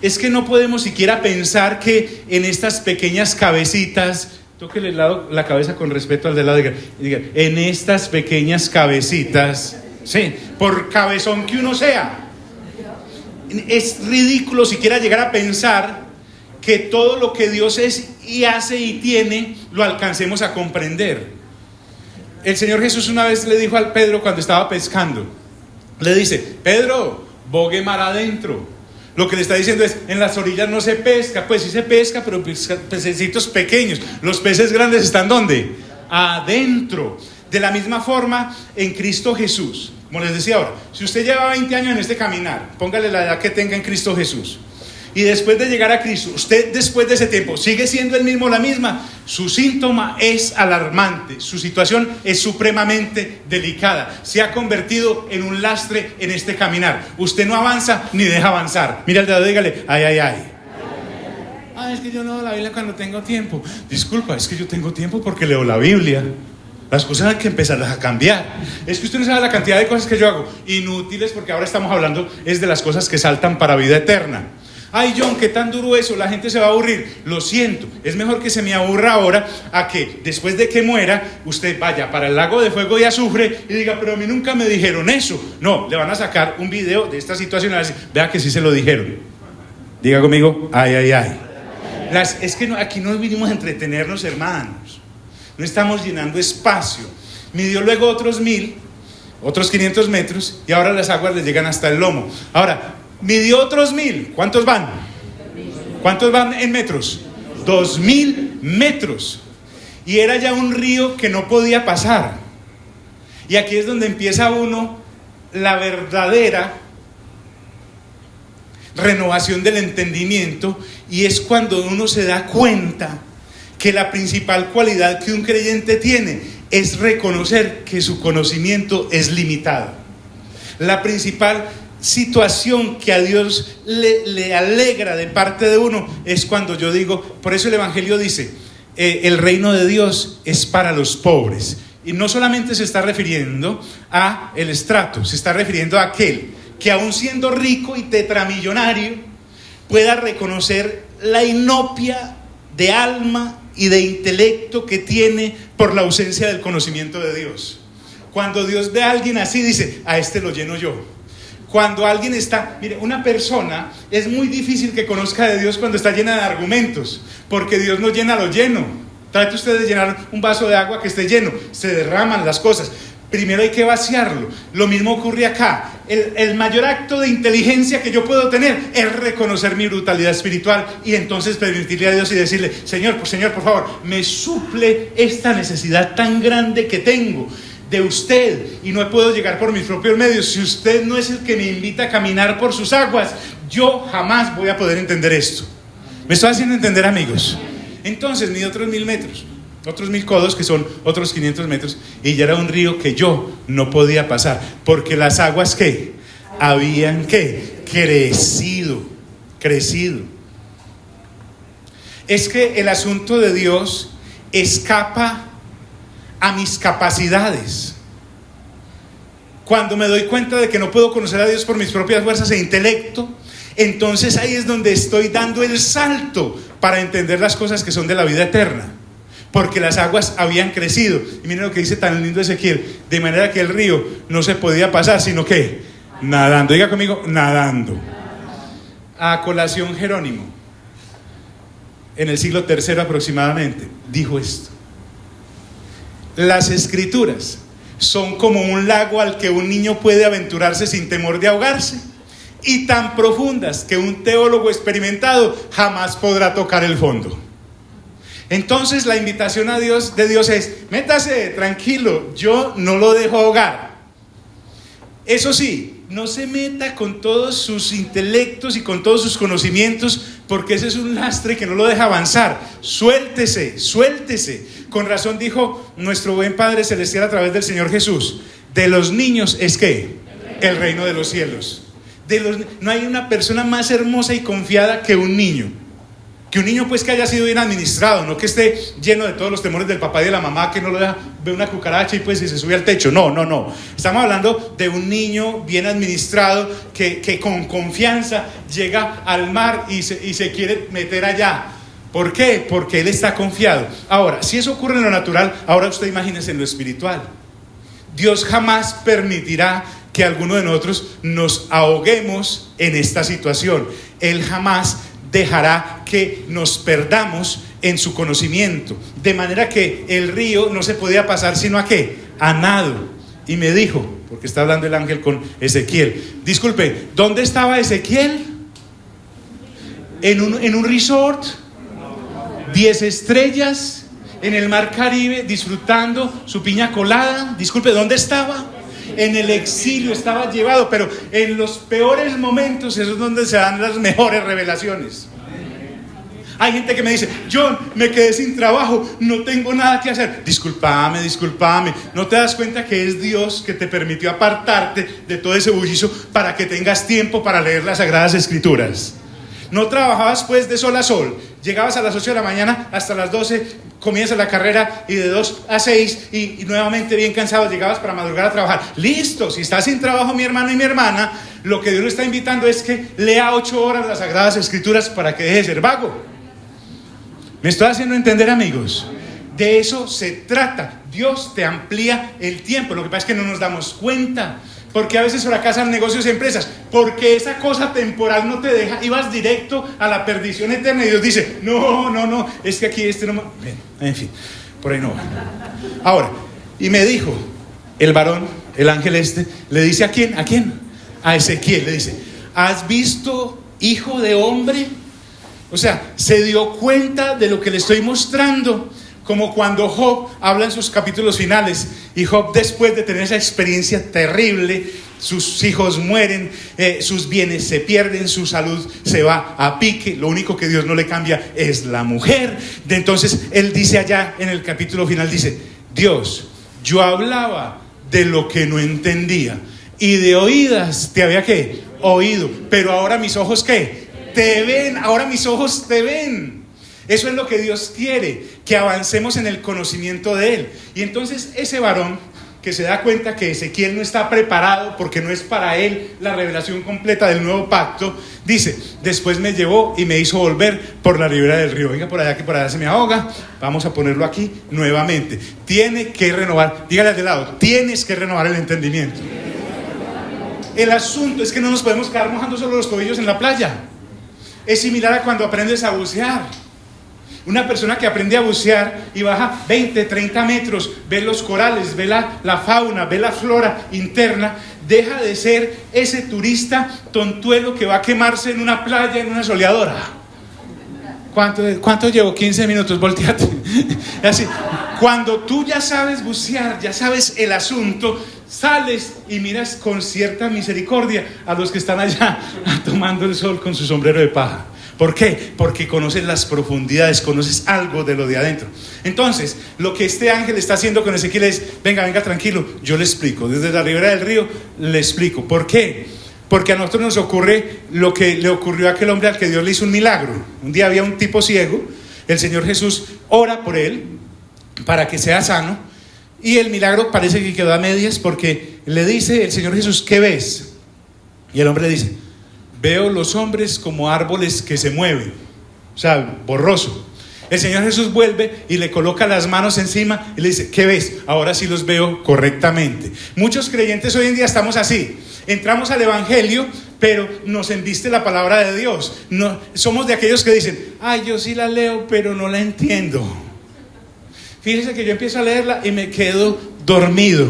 Es que no podemos siquiera pensar que en estas pequeñas cabecitas, tóquele la cabeza con respeto al de lado y diga: en estas pequeñas cabecitas, sí, por cabezón que uno sea, es ridículo siquiera llegar a pensar que todo lo que Dios es y hace y tiene lo alcancemos a comprender. El Señor Jesús una vez le dijo a Pedro cuando estaba pescando, le dice: Pedro, bogue mar adentro. Lo que le está diciendo es: en las orillas no se pesca. Pues sí se pesca, pero pececitos pequeños. Los peces grandes están ¿dónde? Adentro. De la misma forma, en Cristo Jesús, como les decía ahora, si usted lleva 20 años en este caminar, póngale la edad que tenga en Cristo Jesús, y después de llegar a Cristo, usted después de ese tiempo sigue siendo el mismo, la misma, su síntoma es alarmante, su situación es supremamente delicada, se ha convertido en un lastre en este caminar. Usted no avanza ni deja avanzar. Mira al dedo, dígale, ay, ay, ay. Es que yo leo la Biblia cuando tengo tiempo. Disculpa, es que yo tengo tiempo porque leo la Biblia. Las cosas hay que empezarlas a cambiar. Es que usted no sabe la cantidad de cosas que yo hago inútiles, porque ahora estamos hablando es de las cosas que saltan para vida eterna. Ay, John, qué tan duro eso, la gente se va a aburrir. Lo siento, es mejor que se me aburra ahora a que después de que muera usted vaya para el lago de fuego y azufre y diga, pero a mí nunca me dijeron eso. No, le van a sacar un video de esta situación y van a decir, vea que sí se lo dijeron. Diga conmigo, ay, ay, ay. Es que no, aquí no vinimos a entretenernos, hermanos. No estamos llenando espacio. Midió luego otros 500 metros, y ahora las aguas le llegan hasta el lomo. Ahora, midió otros 1000. ¿Cuántos van? ¿Cuántos van en metros? 2000 metros. Y era ya un río que no podía pasar. Y aquí es donde empieza uno la verdadera renovación del entendimiento, y es cuando uno se da cuenta que la principal cualidad que un creyente tiene es reconocer que su conocimiento es limitado. La principal situación que a Dios le alegra de parte de uno es cuando yo digo, por eso el Evangelio dice, el reino de Dios es para los pobres. Y no solamente se está refiriendo a el estrato, se está refiriendo a aquel que aún siendo rico y tetramillonario pueda reconocer la inopia de alma y de intelecto que tiene por la ausencia del conocimiento de Dios. Cuando Dios ve a alguien así, dice, a este lo lleno yo. Cuando alguien está, mire, una persona es muy difícil que conozca de Dios cuando está llena de argumentos, porque Dios no llena lo lleno. Trate usted de llenar un vaso de agua que esté lleno, se derraman las cosas. Primero hay que vaciarlo. Lo mismo ocurre acá. El mayor acto de inteligencia que yo puedo tener es reconocer mi brutalidad espiritual y entonces permitirle a Dios y decirle, Señor, por favor, me suple esta necesidad tan grande que tengo de usted y no puedo llegar por mis propios medios. Si usted no es el que me invita a caminar por sus aguas, yo jamás voy a poder entender esto. ¿Me estoy haciendo entender, amigos? Entonces mide otros 1000 metros. Otros 1000 codos, que son otros 500 metros, y ya era un río que yo no podía pasar, porque las aguas que habían crecido. Es que el asunto de Dios escapa a mis capacidades. Cuando me doy cuenta de que no puedo conocer a Dios por mis propias fuerzas e intelecto, entonces ahí es donde estoy dando el salto para entender las cosas que son de la vida eterna. Porque las aguas habían crecido. Y miren lo que dice tan lindo Ezequiel. De manera que el río no se podía pasar, sino que nadando. Diga conmigo, nadando. A colación, Jerónimo, en el siglo III aproximadamente, dijo esto: las escrituras son como un lago al que un niño puede aventurarse sin temor de ahogarse, y tan profundas que un teólogo experimentado jamás podrá tocar el fondo. Entonces la invitación de Dios es, métase, tranquilo, yo no lo dejo ahogar. Eso sí, no se meta con todos sus intelectos y con todos sus conocimientos, porque ese es un lastre que no lo deja avanzar. Suéltese. Con razón dijo nuestro buen Padre Celestial a través del Señor Jesús, de los niños es ¿qué? El reino de los cielos. No hay una persona más hermosa y confiada que un niño. Que un niño pues que haya sido bien administrado, no que esté lleno de todos los temores del papá y de la mamá, que no lo deja, ve una cucaracha y pues se sube al techo. No. Estamos hablando de un niño bien administrado que con confianza llega al mar y se quiere meter allá. ¿Por qué? Porque él está confiado. Ahora, si eso ocurre en lo natural, ahora usted imagínese en lo espiritual. Dios jamás permitirá que alguno de nosotros nos ahoguemos en esta situación. Él jamás dejará que nos perdamos en su conocimiento, de manera que el río no se podía pasar sino a ¿qué? A nado. Y me dijo, porque está hablando el ángel con Ezequiel, disculpe, ¿dónde estaba Ezequiel? ¿En un resort? 10 estrellas, en el mar Caribe disfrutando su piña colada. Disculpe, ¿dónde estaba? En el exilio, estaba llevado, pero en los peores momentos es donde se dan las mejores revelaciones. Hay gente que me dice: John, me quedé sin trabajo, no tengo nada que hacer. Discúlpame. ¿No te das cuenta que es Dios que te permitió apartarte de todo ese bullicio para que tengas tiempo para leer las Sagradas Escrituras? No trabajabas pues de sol a sol, llegabas a las 8 de la mañana hasta las 12, comienzas la carrera y de 2 a 6 y nuevamente bien cansado llegabas para madrugar a trabajar. Listo, si estás sin trabajo, mi hermano y mi hermana, lo que Dios le está invitando es que lea 8 horas las Sagradas Escrituras para que deje de ser vago. ¿Me estoy haciendo entender, amigos? De eso se trata. Dios te amplía el tiempo. Lo que pasa es que no nos damos cuenta. Porque a veces fracasan negocios y empresas. Porque esa cosa temporal no te deja. Y vas directo a la perdición eterna. Y Dios dice: no, es que aquí no. En fin, por ahí no va. Ahora, y me dijo el varón, el ángel le dice: ¿a quién? A Ezequiel. Le dice: ¿has visto, hijo de hombre? O sea, se dio cuenta de lo que le estoy mostrando. Como cuando Job habla en sus capítulos finales, y Job, después de tener esa experiencia terrible, sus hijos mueren, sus bienes se pierden, su salud se va a pique, lo único que Dios no le cambia es la mujer. Entonces él dice allá en el capítulo final, dice: Dios, yo hablaba de lo que no entendía, y de oídas te había ¿qué? Oído, pero ahora mis ojos ¿qué? Te ven, ahora mis ojos te ven. Eso es lo que Dios quiere, que avancemos en el conocimiento de Él. Y entonces ese varón que se da cuenta que Ezequiel no está preparado porque no es para él la revelación completa del nuevo pacto, dice: después me llevó y me hizo volver por la ribera del río. Oiga, por allá que por allá se me ahoga. Vamos a ponerlo aquí nuevamente. Tiene que renovar, dígale al de lado: tienes que renovar el entendimiento. El asunto es que no nos podemos quedar mojando solo los tobillos en la playa. Es similar a cuando aprendes a bucear. Una persona que aprende a bucear y baja 20, 30 metros, ve los corales, ve la fauna, ve la flora interna, deja de ser ese turista tontuelo que va a quemarse en una playa, en una soleadora. ¿Cuánto llevo? 15 minutos, volteate. Así, cuando tú ya sabes bucear, ya sabes el asunto, sales y miras con cierta misericordia a los que están allá tomando el sol con su sombrero de paja. ¿Por qué? Porque conoces las profundidades, conoces algo de lo de adentro. Entonces, lo que este ángel está haciendo con Ezequiel es: venga, tranquilo, yo le explico. Desde la ribera del río le explico. ¿Por qué? Porque a nosotros nos ocurre lo que le ocurrió a aquel hombre al que Dios le hizo un milagro. Un día había un tipo ciego, el Señor Jesús ora por él para que sea sano, y el milagro parece que quedó a medias, porque le dice el Señor Jesús: ¿qué ves? Y el hombre le dice: veo los hombres como árboles que se mueven. O sea, borroso. El Señor Jesús vuelve y le coloca las manos encima y le dice: ¿qué ves? Ahora sí los veo correctamente. Muchos creyentes hoy en día estamos así. Entramos al Evangelio, pero nos embiste la palabra de Dios. No, somos de aquellos que dicen: ay, yo sí la leo, pero no la entiendo. Fíjese que yo empiezo a leerla y me quedo dormido.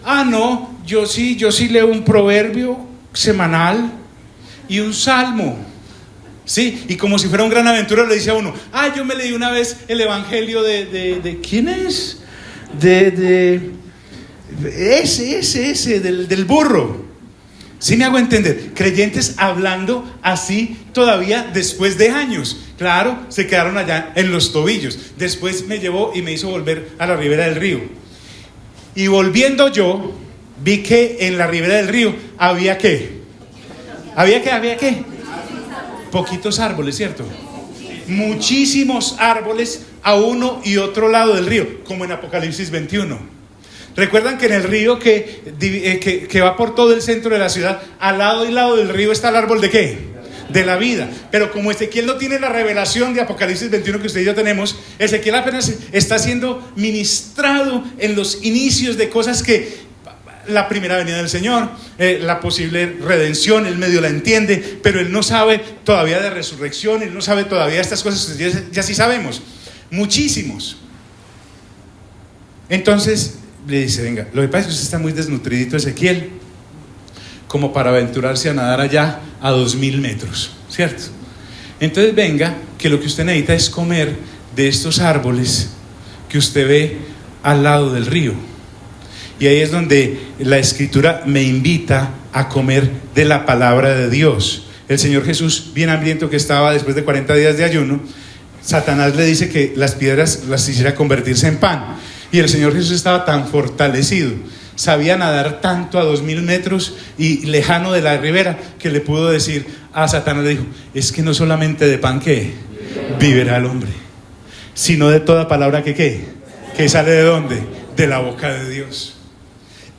Ah, no, yo sí leo un proverbio semanal y un salmo, sí, y como si fuera un gran aventura le dice a uno: ah, yo me leí una vez el evangelio de ¿quién es? Ese del burro. ¿Sí me hago entender? Creyentes hablando así todavía después de años. Claro, se quedaron allá en los tobillos. Después me llevó y me hizo volver a la ribera del río. Y volviendo yo, vi que en la ribera del río había ¿qué? ¿Había qué? Poquitos árboles, ¿cierto? Muchísimos árboles a uno y otro lado del río, como en Apocalipsis 21. Recuerdan que en el río que va por todo el centro de la ciudad, al lado y lado del río está el árbol ¿de qué? De la vida. Pero como Ezequiel no tiene la revelación de Apocalipsis 21 que usted y yo tenemos, Ezequiel apenas está siendo ministrado en los inicios de cosas que la primera venida del Señor, la posible redención, él medio la entiende, pero él no sabe todavía de resurrección, él no sabe todavía estas cosas, ya sí sabemos, muchísimos. Entonces le dice: venga, lo que pasa es que usted está muy desnutridito, Ezequiel, como para aventurarse a nadar allá a 2000 metros, ¿cierto? Entonces venga, que lo que usted necesita es comer de estos árboles que usted ve al lado del río. Y ahí es donde la Escritura me invita a comer de la palabra de Dios. El Señor Jesús, bien hambriento que estaba después de 40 días de ayuno, Satanás le dice que las piedras las hiciera convertirse en pan. Y el Señor Jesús estaba tan fortalecido, sabía nadar tanto a 2000 metros y lejano de la ribera, que le pudo decir a Satanás, le dijo: es que no solamente de pan que vivirá el hombre, sino de toda palabra que sale ¿de dónde? De la boca de Dios.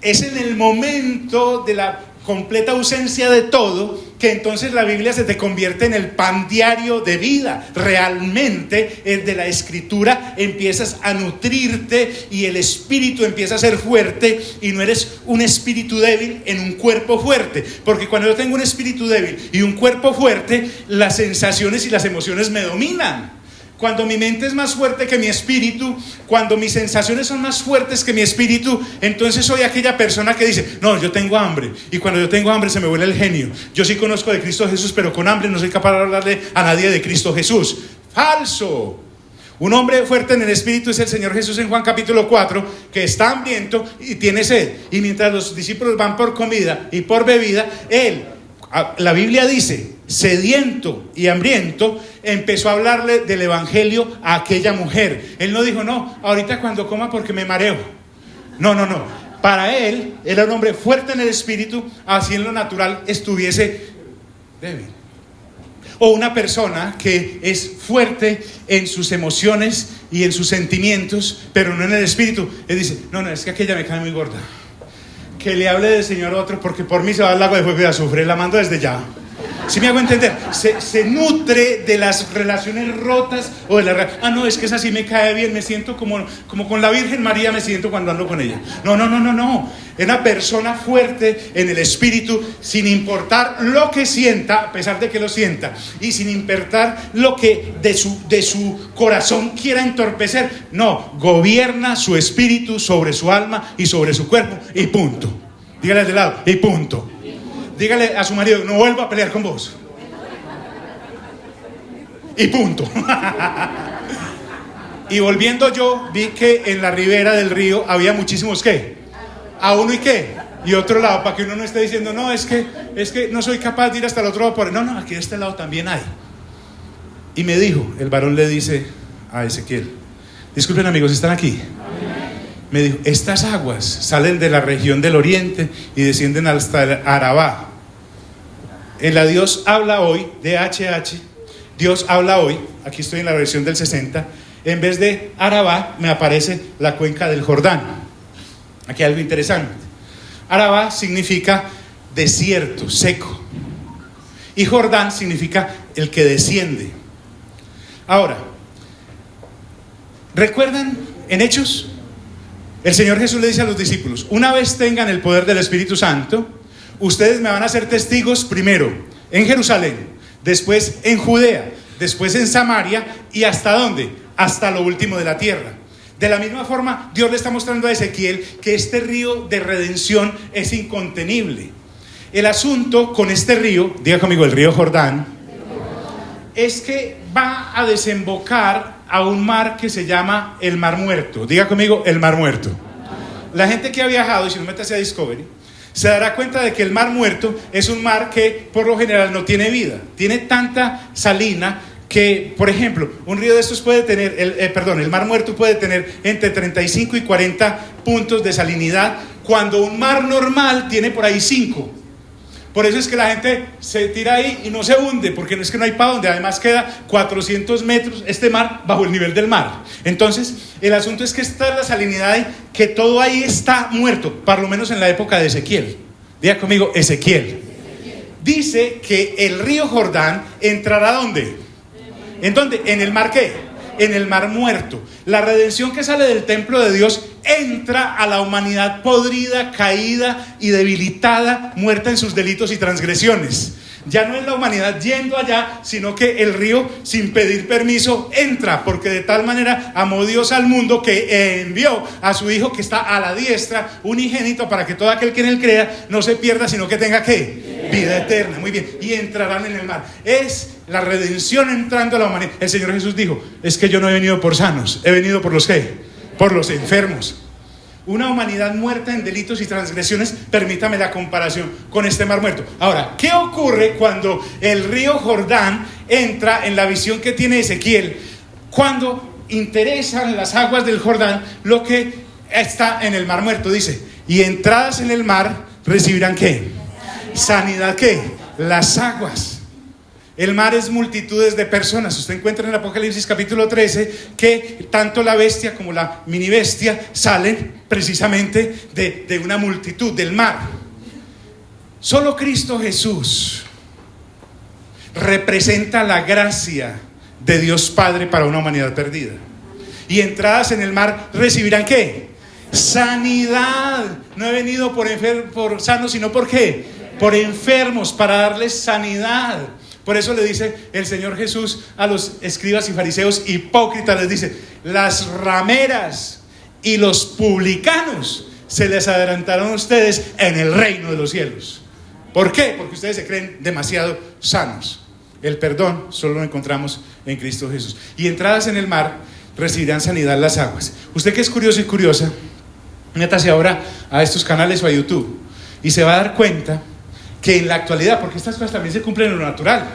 Es en el momento de la completa ausencia de todo que entonces la Biblia se te convierte en el pan diario de vida. Realmente de la Escritura empiezas a nutrirte y el espíritu empieza a ser fuerte, y no eres un espíritu débil en un cuerpo fuerte. Porque cuando yo tengo un espíritu débil y un cuerpo fuerte, las sensaciones y las emociones me dominan. Cuando mi mente es más fuerte que mi espíritu, cuando mis sensaciones son más fuertes que mi espíritu, entonces soy aquella persona que dice: no, yo tengo hambre, y cuando yo tengo hambre se me vuela el genio. Yo sí conozco de Cristo Jesús, pero con hambre no soy capaz de hablarle a nadie de Cristo Jesús. ¡Falso! Un hombre fuerte en el espíritu es el Señor Jesús en Juan capítulo 4, que está hambriento y tiene sed, y mientras los discípulos van por comida y por bebida, él, la Biblia dice, sediento y hambriento, empezó a hablarle del evangelio a aquella mujer. Él no dijo: no, ahorita cuando coma porque me mareo. No. Para él era un hombre fuerte en el espíritu, así en lo natural estuviese débil. O una persona que es fuerte en sus emociones y en sus sentimientos, pero no en el espíritu. Él dice: no, es que aquella me cae muy gorda. Que le hable del Señor a otro, porque por mí se va al lago de fuego y azufre. La mando desde ya. ¿Sí me hago entender? Se nutre de las relaciones rotas o de la... no, es que esa sí me cae bien, me siento como con la Virgen María me siento cuando ando con ella. No. Es una persona fuerte en el espíritu, sin importar lo que sienta, a pesar de que lo sienta, y sin importar lo que de su corazón quiera entorpecer. No, gobierna su espíritu sobre su alma y sobre su cuerpo, y punto. Dígale de lado, y punto. Dígale a su marido: no vuelvo a pelear con vos. Y punto. Y volviendo, yo vi que en la ribera del río había muchísimos a uno y otro lado, para que uno no esté diciendo: no, es que no soy capaz de ir hasta el otro lado por... No, aquí de este lado también hay. Y me dijo, el varón le dice a Ezequiel: disculpen amigos, ¿están aquí? Me dijo: estas aguas salen de la región del oriente y descienden hasta el Arabá. En la Dios habla hoy, DHH, Dios habla hoy, aquí estoy en la versión del 60, en vez de Arabá me aparece la cuenca del Jordán. Aquí hay algo interesante. Arabá significa desierto, seco, y Jordán significa el que desciende. Ahora, ¿recuerdan en Hechos? El Señor Jesús le dice a los discípulos: una vez tengan el poder del Espíritu Santo, ustedes me van a ser testigos primero en Jerusalén, después en Judea, después en Samaria, y ¿hasta dónde? Hasta lo último de la tierra. De la misma forma, Dios le está mostrando a Ezequiel que este río de redención es incontenible. El asunto con este río, diga conmigo, el río Jordán, es que va a desembocar a un mar que se llama el Mar Muerto. Diga conmigo, el Mar Muerto. La gente que ha viajado, y si no metes a Discovery, se dará cuenta de que el Mar Muerto es un mar que por lo general no tiene vida. Tiene tanta salina que, por ejemplo, un río de estos puede tener, el Mar Muerto puede tener entre 35 y 40 puntos de salinidad, cuando un mar normal tiene por ahí 5. Por eso es que la gente se tira ahí y no se hunde, porque no es que no hay para dónde. Además queda 400 metros este mar bajo el nivel del mar. Entonces el asunto es que esta es la salinidad, que todo ahí está muerto, por lo menos en la época de Ezequiel. Diga conmigo, Ezequiel. Dice que el río Jordán entrará ¿dónde? ¿En dónde? ¿En el mar qué? En el Mar Muerto. La redención que sale del templo de Dios entra a la humanidad podrida, caída y debilitada, muerta en sus delitos y transgresiones. Ya no es la humanidad yendo allá, sino que el río, sin pedir permiso, entra, porque de tal manera amó Dios al mundo que envió a su Hijo, que está a la diestra, unigénito, para que todo aquel que en él crea no se pierda, sino que tenga ¿qué? Vida eterna. Muy bien. Y entrarán en el mar. Es la redención entrando a la humanidad. El Señor Jesús dijo: es que yo no he venido por sanos, he venido por los ¿qué? por los enfermos. Una humanidad muerta en delitos y transgresiones, permítame la comparación con este mar muerto. Ahora, ¿qué ocurre cuando el río Jordán entra en la visión que tiene Ezequiel? Cuando interesan las aguas del Jordán lo que está en el mar muerto, dice, y entradas en el mar recibirán ¿qué? Sanidad, ¿qué? Las aguas. El mar es multitudes de personas. Usted encuentra en el Apocalipsis capítulo 13 que tanto la bestia como la mini bestia salen precisamente de una multitud, del mar. Solo Cristo Jesús representa la gracia de Dios Padre para una humanidad perdida. Y entradas en el mar recibirán ¿qué? Sanidad. No he venido por sanos, sino ¿por qué? Por enfermos, para darles sanidad. Por eso le dice el Señor Jesús a los escribas y fariseos hipócritas, les dice, las rameras y los publicanos se les adelantaron a ustedes en el reino de los cielos. ¿Por qué? Porque ustedes se creen demasiado sanos. El perdón solo lo encontramos en Cristo Jesús. Y entradas en el mar recibirán sanidad las aguas. Usted que es curioso y curiosa, métase ahora a estos canales o a YouTube y se va a dar cuenta que en la actualidad, porque estas cosas también se cumplen en lo natural,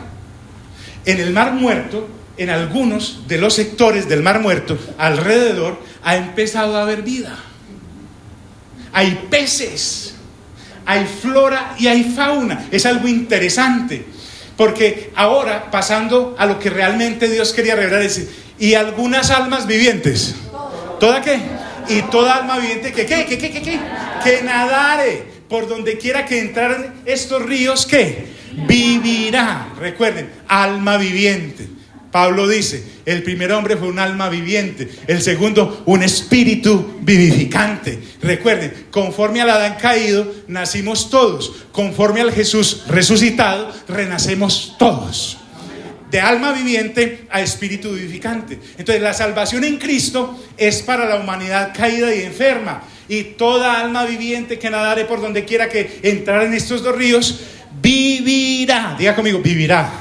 en el mar muerto, en algunos de los sectores del mar muerto alrededor ha empezado a haber vida. Hay peces, hay flora y hay fauna. Es algo interesante, porque ahora, pasando a lo que realmente Dios quería revelar, es, y algunas almas vivientes. ¿Toda qué? Y toda alma viviente que nadare por donde quiera que entraran estos ríos, ¿qué? Vivirá. Recuerden, alma viviente. Pablo dice, el primer hombre fue un alma viviente, el segundo un espíritu vivificante. Recuerden, conforme al Adán caído nacimos todos, conforme al Jesús resucitado renacemos todos. De alma viviente a espíritu vivificante. Entonces la salvación en Cristo es para la humanidad caída y enferma. Y toda alma viviente que nadare por donde quiera que entrar en estos dos ríos, vivirá. Diga conmigo, vivirá.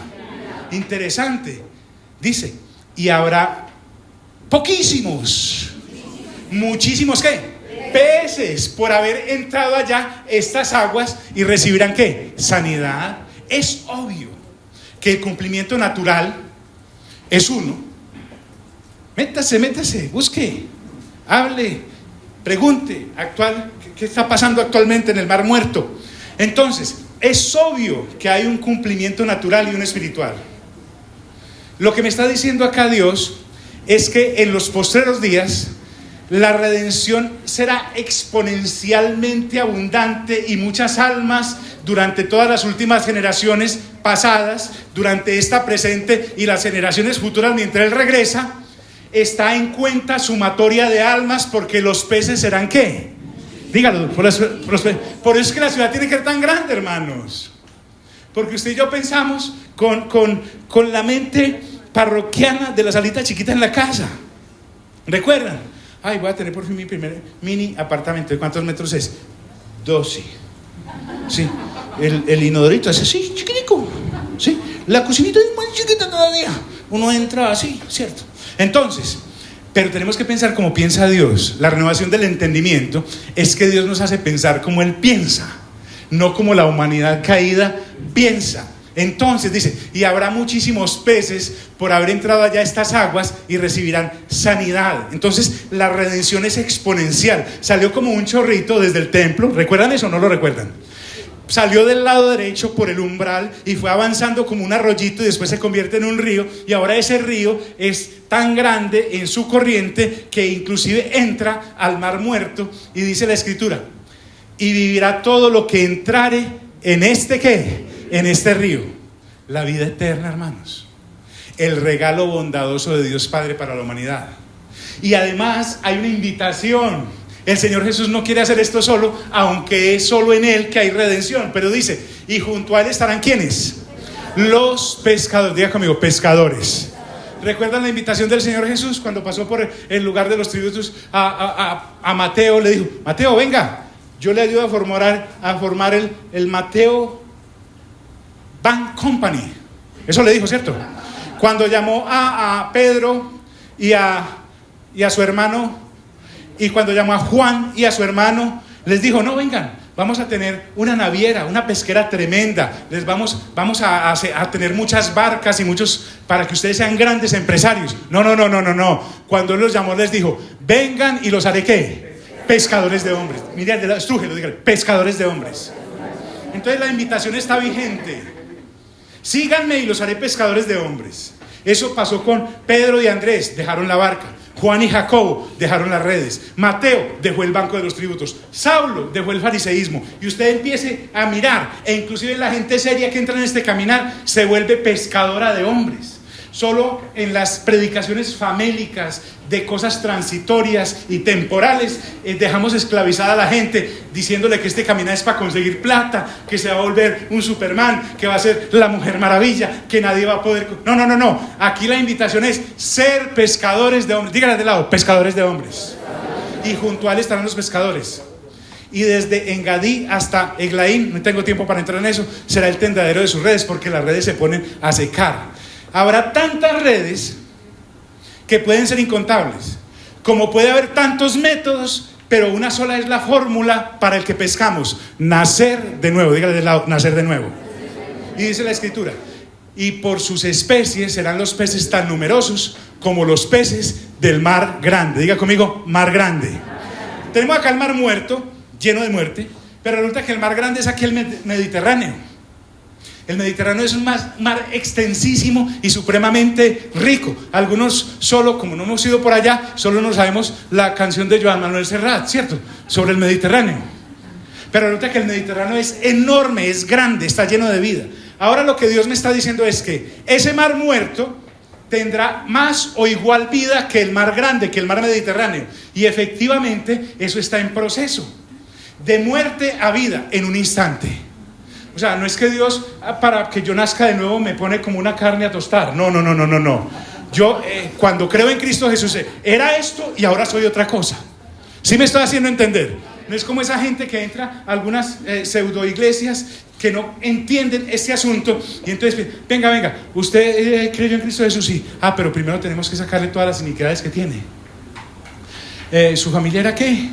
Interesante. Dice, y habrá poquísimos, muchísimos ¿qué? Peces por haber entrado allá estas aguas y recibirán ¿qué? Sanidad. Es obvio que el cumplimiento natural es uno. Métase, busque, hable, pregunte, ¿qué está pasando actualmente en el mar muerto? Entonces, es obvio que hay un cumplimiento natural y uno espiritual. Lo que me está diciendo acá Dios es que en los postreros días la redención será exponencialmente abundante y muchas almas durante todas las últimas generaciones pasadas, durante esta presente y las generaciones futuras mientras Él regresa, está en cuenta sumatoria de almas porque los peces serán ¿qué? Dígalo, por eso es que la ciudad tiene que ser tan grande, hermanos. Porque usted y yo pensamos con la mente parroquiana de la salita chiquita en la casa. ¿Recuerdan? Ay, voy a tener por fin mi primer mini apartamento. ¿De cuántos metros es? 12. Sí. El inodorito es así, chiquitico. Sí. La cocinita es muy chiquita todavía. Uno entra así, ¿cierto? Entonces, pero tenemos que pensar como piensa Dios. La renovación del entendimiento es que Dios nos hace pensar como Él piensa, no como la humanidad caída piensa. Entonces dice, y habrá muchísimos peces por haber entrado allá a estas aguas y recibirán sanidad. Entonces la redención es exponencial. Salió como un chorrito desde el templo. ¿Recuerdan eso o no lo recuerdan? Salió del lado derecho por el umbral y fue avanzando como un arroyito y después se convierte en un río. Y ahora ese río es tan grande en su corriente que inclusive entra al mar muerto. Y dice la Escritura, y vivirá todo lo que entrare en este ¿qué? En este río. La vida eterna, hermanos. El regalo bondadoso de Dios Padre para la humanidad. Y además hay una invitación. El Señor Jesús no quiere hacer esto solo, aunque es solo en Él que hay redención. Pero dice, y junto a Él estarán ¿quiénes? Los pescadores. Diga conmigo, pescadores. ¿Recuerdan la invitación del Señor Jesús cuando pasó por el lugar de los tributos a Mateo? Le dijo, Mateo, venga, yo le ayudo a formar el Mateo Bank Company. Eso le dijo, ¿cierto? Cuando llamó a Pedro y a su hermano Y cuando llamó a Juan y a su hermano, les dijo: no, vengan, vamos a tener una naviera, una pesquera tremenda. Vamos a tener muchas barcas y muchos, para que ustedes sean grandes empresarios. No. Cuando él los llamó, les dijo: vengan y los haré ¿qué? Pescadores de hombres. Mira, estrújelo, dígale: pescadores de hombres. Entonces la invitación está vigente. Síganme y los haré pescadores de hombres. Eso pasó con Pedro y Andrés, dejaron la barca. Juan y Jacobo dejaron las redes. Mateo dejó el banco de los tributos. Saulo dejó el fariseísmo. Y usted empiece a mirar, e inclusive la gente seria que entra en este caminar se vuelve pescadora de hombres. Solo en las predicaciones famélicas de cosas transitorias y temporales dejamos esclavizada a la gente, diciéndole que este caminar es para conseguir plata, que se va a volver un Superman, que va a ser la Mujer Maravilla, que nadie va a poder... No. Aquí la invitación es ser pescadores de hombres. Díganle de lado: pescadores de hombres. Y junto a él estarán los pescadores. Y desde Engadí hasta Eglaim, no tengo tiempo para entrar en eso, será el tendedero de sus redes, porque las redes se ponen a secar. Habrá tantas redes que pueden ser incontables, como puede haber tantos métodos, pero una sola es la fórmula para el que pescamos: nacer de nuevo. Dígale de lado: nacer de nuevo. Y dice la Escritura: y por sus especies serán los peces tan numerosos como los peces del mar grande. Diga conmigo: mar grande. Tenemos acá el mar muerto, lleno de muerte, pero resulta que el mar grande es aquí el Mediterráneo. El Mediterráneo es un mar extensísimo y supremamente rico. Algunos solo, como no hemos ido por allá, solo no sabemos la canción de Joan Manuel Serrat, ¿cierto? Sobre el Mediterráneo. Pero resulta que el Mediterráneo es enorme, es grande, está lleno de vida. Ahora lo que Dios me está diciendo es que ese mar muerto tendrá más o igual vida que el mar grande, que el mar Mediterráneo. Y efectivamente eso está en proceso. De muerte a vida en un instante. O sea, no es que Dios, para que yo nazca de nuevo, me pone como una carne a tostar. No. Yo, cuando creo en Cristo Jesús, era esto y ahora soy otra cosa. ¿Sí me estoy haciendo entender? No es como esa gente que entra a algunas pseudo iglesias que no entienden este asunto. Y entonces, venga, ¿usted creyó en Cristo Jesús? Sí. Pero primero tenemos que sacarle todas las iniquidades que tiene. ¿Su familia era qué?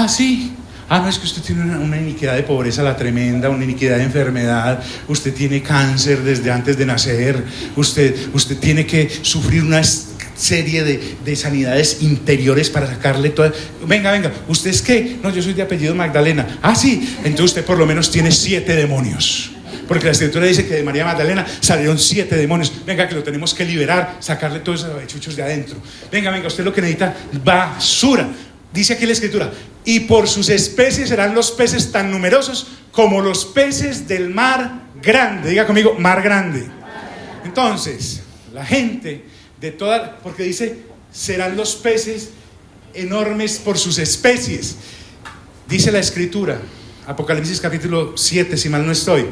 Sí. No, es que usted tiene una iniquidad de pobreza, la tremenda, una iniquidad de enfermedad, usted tiene cáncer desde antes de nacer, usted tiene que sufrir una serie de sanidades interiores para sacarle toda... Venga, ¿usted es qué? No, yo soy de apellido Magdalena. Sí, entonces usted por lo menos tiene 7 demonios. Porque la Escritura dice que de María Magdalena salieron 7 demonios. Venga, que lo tenemos que liberar, sacarle todos esos chuchos de adentro. Venga, usted lo que necesita, basura. Dice aquí la Escritura: y por sus especies serán los peces tan numerosos como los peces del mar grande. Diga conmigo: mar grande. Entonces, la gente de toda, porque dice, serán los peces enormes por sus especies. Dice la Escritura, Apocalipsis capítulo 7, si mal no estoy,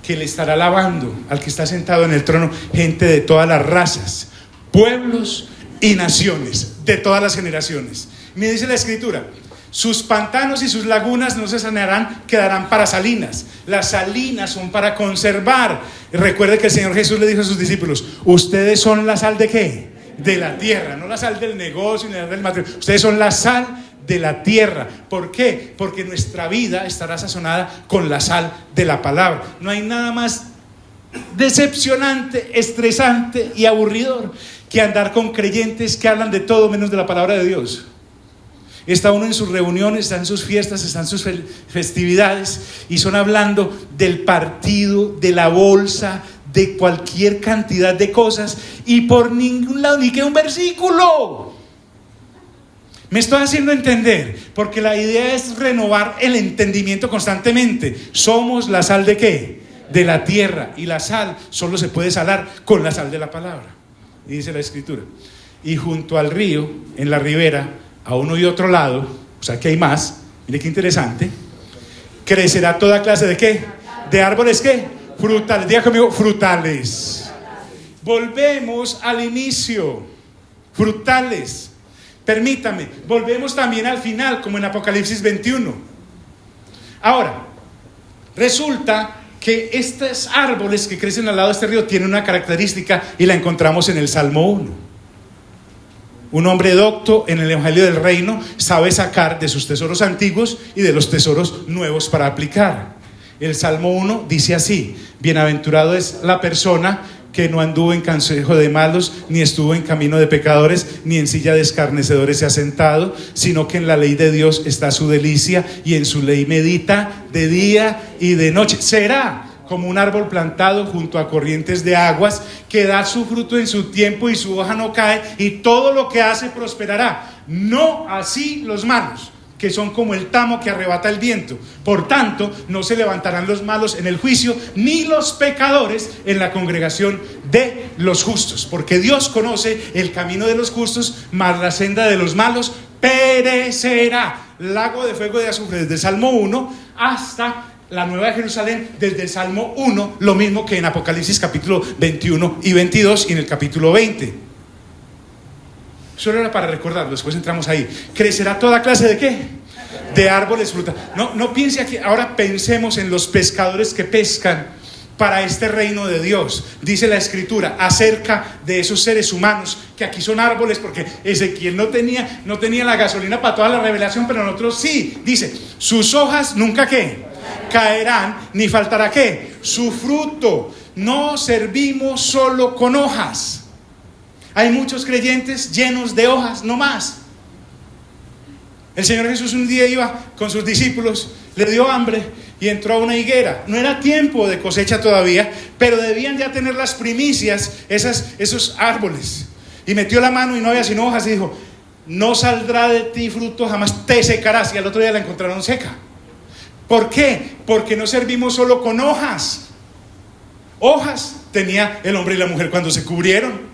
que le estará alabando al que está sentado en el trono gente de todas las razas, pueblos y naciones, de todas las generaciones. Me dice la Escritura: sus pantanos y sus lagunas no se sanearán, quedarán para salinas. Las salinas son para conservar. Recuerde que el Señor Jesús le dijo a sus discípulos: ustedes son la sal de ¿qué? De la tierra, no la sal del negocio ni la del matrimonio. Ustedes son la sal de la tierra. ¿Por qué? Porque nuestra vida estará sazonada con la sal de la palabra. No hay nada más decepcionante, estresante y aburridor que andar con creyentes que hablan de todo menos de la palabra de Dios. Está uno en sus reuniones, está en sus fiestas, está en sus festividades y son hablando del partido, de la bolsa, de cualquier cantidad de cosas, y por ningún lado ni que un versículo. Me estoy haciendo entender, porque la idea es renovar el entendimiento constantemente. Somos la sal de ¿qué? De la tierra, y la sal solo se puede salar con la sal de la palabra. Y dice la Escritura: y junto al río, en la ribera, a uno y otro lado, o sea que hay más, mire qué interesante, crecerá toda clase de ¿qué? De árboles ¿qué? Frutales. Diga conmigo: frutales. Volvemos al inicio: frutales. Permítame, volvemos también al final, como en Apocalipsis 21. Ahora, resulta que estos árboles que crecen al lado de este río tienen una característica, y la encontramos en el Salmo 1. Un hombre docto en el evangelio del reino sabe sacar de sus tesoros antiguos y de los tesoros nuevos para aplicar. El Salmo 1 dice así: bienaventurado es la persona que no anduvo en consejo de malos, ni estuvo en camino de pecadores, ni en silla de escarnecedores se ha sentado, sino que en la ley de Dios está su delicia, y en su ley medita de día y de noche. Será como un árbol plantado junto a corrientes de aguas, que da su fruto en su tiempo y su hoja no cae, y todo lo que hace prosperará. No así los malos, que son como el tamo que arrebata el viento. Por tanto, no se levantarán los malos en el juicio, ni los pecadores en la congregación de los justos. Porque Dios conoce el camino de los justos, mas la senda de los malos perecerá. Lago de fuego y de azufre, desde el Salmo 1 hasta la Nueva Jerusalén, desde el Salmo 1, lo mismo que en Apocalipsis capítulo 21 y 22 y en el capítulo 20. Solo era para recordarlo, después entramos ahí. Crecerá toda clase de ¿qué? De árboles fruta. No piense aquí, ahora pensemos en los pescadores que pescan para este reino de Dios. Dice la Escritura acerca de esos seres humanos, que aquí son árboles, porque Ezequiel no tenía la gasolina para toda la revelación, pero nosotros sí. Dice, sus hojas nunca ¿qué? Caerán, ni faltará ¿qué? Su fruto. No servimos solo con hojas. Hay muchos creyentes llenos de hojas, no más. El Señor Jesús un día iba con sus discípulos, le dio hambre y entró a una higuera. No era tiempo de cosecha todavía, pero debían ya tener las primicias, esos árboles. Y metió la mano y no había sino hojas y dijo: no saldrá de ti fruto, jamás te secarás. Y al otro día la encontraron seca. ¿Por qué? Porque no servimos solo con hojas. Hojas tenía el hombre y la mujer cuando se cubrieron,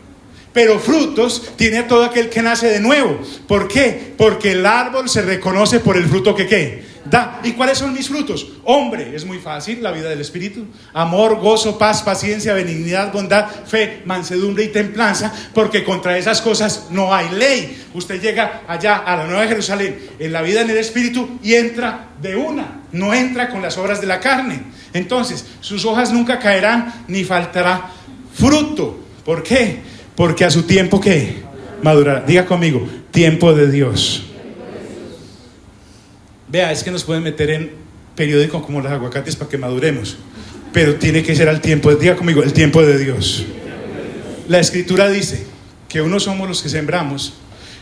pero frutos tiene todo aquel que nace de nuevo. ¿Por qué? Porque el árbol se reconoce por el fruto que ¿qué? Da. ¿Y cuáles son mis frutos? Hombre, es muy fácil, la vida del Espíritu: amor, gozo, paz, paciencia, benignidad, bondad, fe, mansedumbre y templanza, porque contra esas cosas no hay ley. Usted llega allá a la Nueva Jerusalén en la vida en el Espíritu y entra de una, no entra con las obras de la carne. Entonces, sus hojas nunca caerán, ni faltará fruto. ¿Por qué? Porque a su tiempo ¿qué? Madurará. Diga conmigo: tiempo de Dios. Vea, es que nos pueden meter en periódico como los aguacates para que maduremos, pero tiene que ser al tiempo. Diga conmigo: el tiempo de Dios. La Escritura dice que unos somos los que sembramos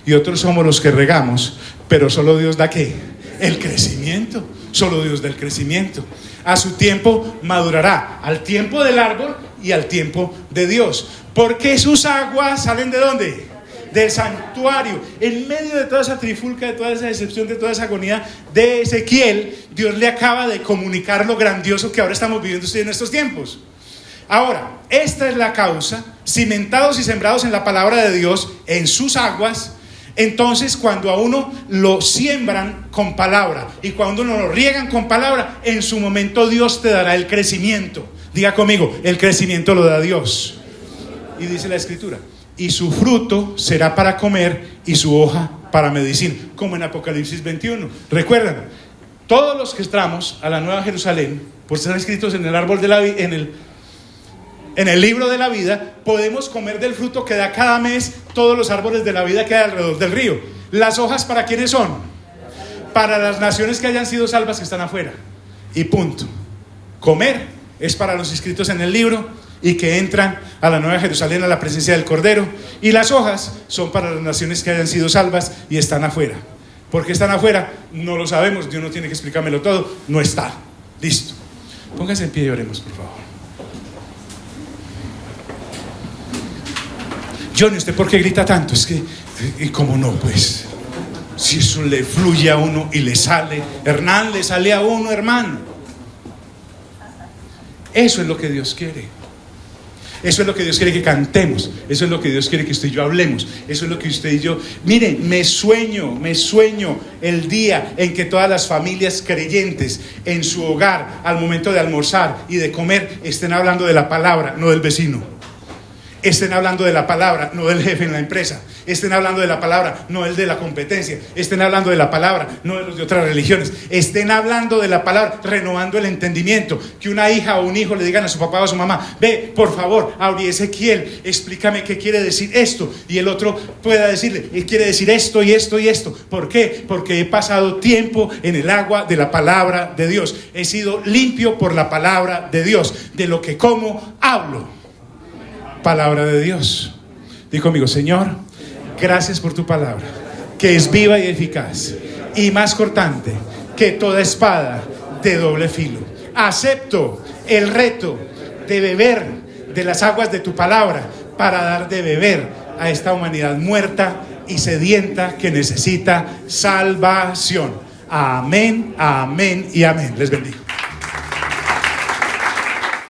y otros somos los que regamos, pero solo Dios da ¿qué? El crecimiento. Solo Dios da el crecimiento. A su tiempo madurará, al tiempo del árbol y al tiempo de Dios. Porque sus aguas salen ¿de dónde? Del santuario. En medio de toda esa trifulca, de toda esa decepción, de toda esa agonía de Ezequiel, Dios le acaba de comunicar lo grandioso que ahora estamos viviendo en estos tiempos. Ahora, esta es la causa: cimentados y sembrados en la palabra de Dios, en sus aguas. Entonces, cuando a uno lo siembran con palabra y cuando uno lo riegan con palabra, en su momento Dios te dará el crecimiento. Diga conmigo: el crecimiento lo da Dios. Y dice la Escritura: y su fruto será para comer y su hoja para medicina, como en Apocalipsis 21. Recuerdan, todos los que entramos a la Nueva Jerusalén, por ser escritos en el árbol de la vida, en el libro de la vida, podemos comer del fruto que da cada mes todos los árboles de la vida que hay alrededor del río. Las hojas, ¿para quiénes son? Para las naciones que hayan sido salvas, que están afuera. Y punto. Comer es para los inscritos en el libro y que entran a la Nueva Jerusalén, a la presencia del Cordero. Y las hojas son para las naciones que hayan sido salvas y están afuera. ¿Por qué están afuera? No lo sabemos, Dios no tiene que explicármelo todo. No está. Listo. Póngase en pie y oremos, por favor. Johnny, ¿usted por qué grita tanto? Es que, ¿y cómo no? Pues, si eso le fluye a uno y le sale. Hernán, le sale a uno, hermano. Eso es lo que Dios quiere. Eso es lo que Dios quiere que cantemos. Eso es lo que Dios quiere que usted y yo hablemos. Eso es lo que usted y yo... Mire, me sueño el día en que todas las familias creyentes en su hogar, al momento de almorzar y de comer, estén hablando de la palabra, no del vecino. Estén hablando de la palabra, no del jefe en la empresa. Estén hablando de la palabra, no el de la competencia. Estén hablando de la palabra, no de los de otras religiones. Estén hablando de la palabra, renovando el entendimiento. Que una hija o un hijo le digan a su papá o a su mamá: ve, por favor, Auri Ezequiel, explícame qué quiere decir esto. Y el otro pueda decirle: él quiere decir esto y esto y esto. ¿Por qué? Porque he pasado tiempo en el agua de la palabra de Dios. He sido limpio por la palabra de Dios. De lo que como, hablo. Palabra de Dios. Di conmigo: Señor, gracias por tu palabra, que es viva y eficaz y más cortante que toda espada de doble filo. Acepto el reto de beber de las aguas de tu palabra para dar de beber a esta humanidad muerta y sedienta que necesita salvación. Amén, amén y amén. Les bendigo.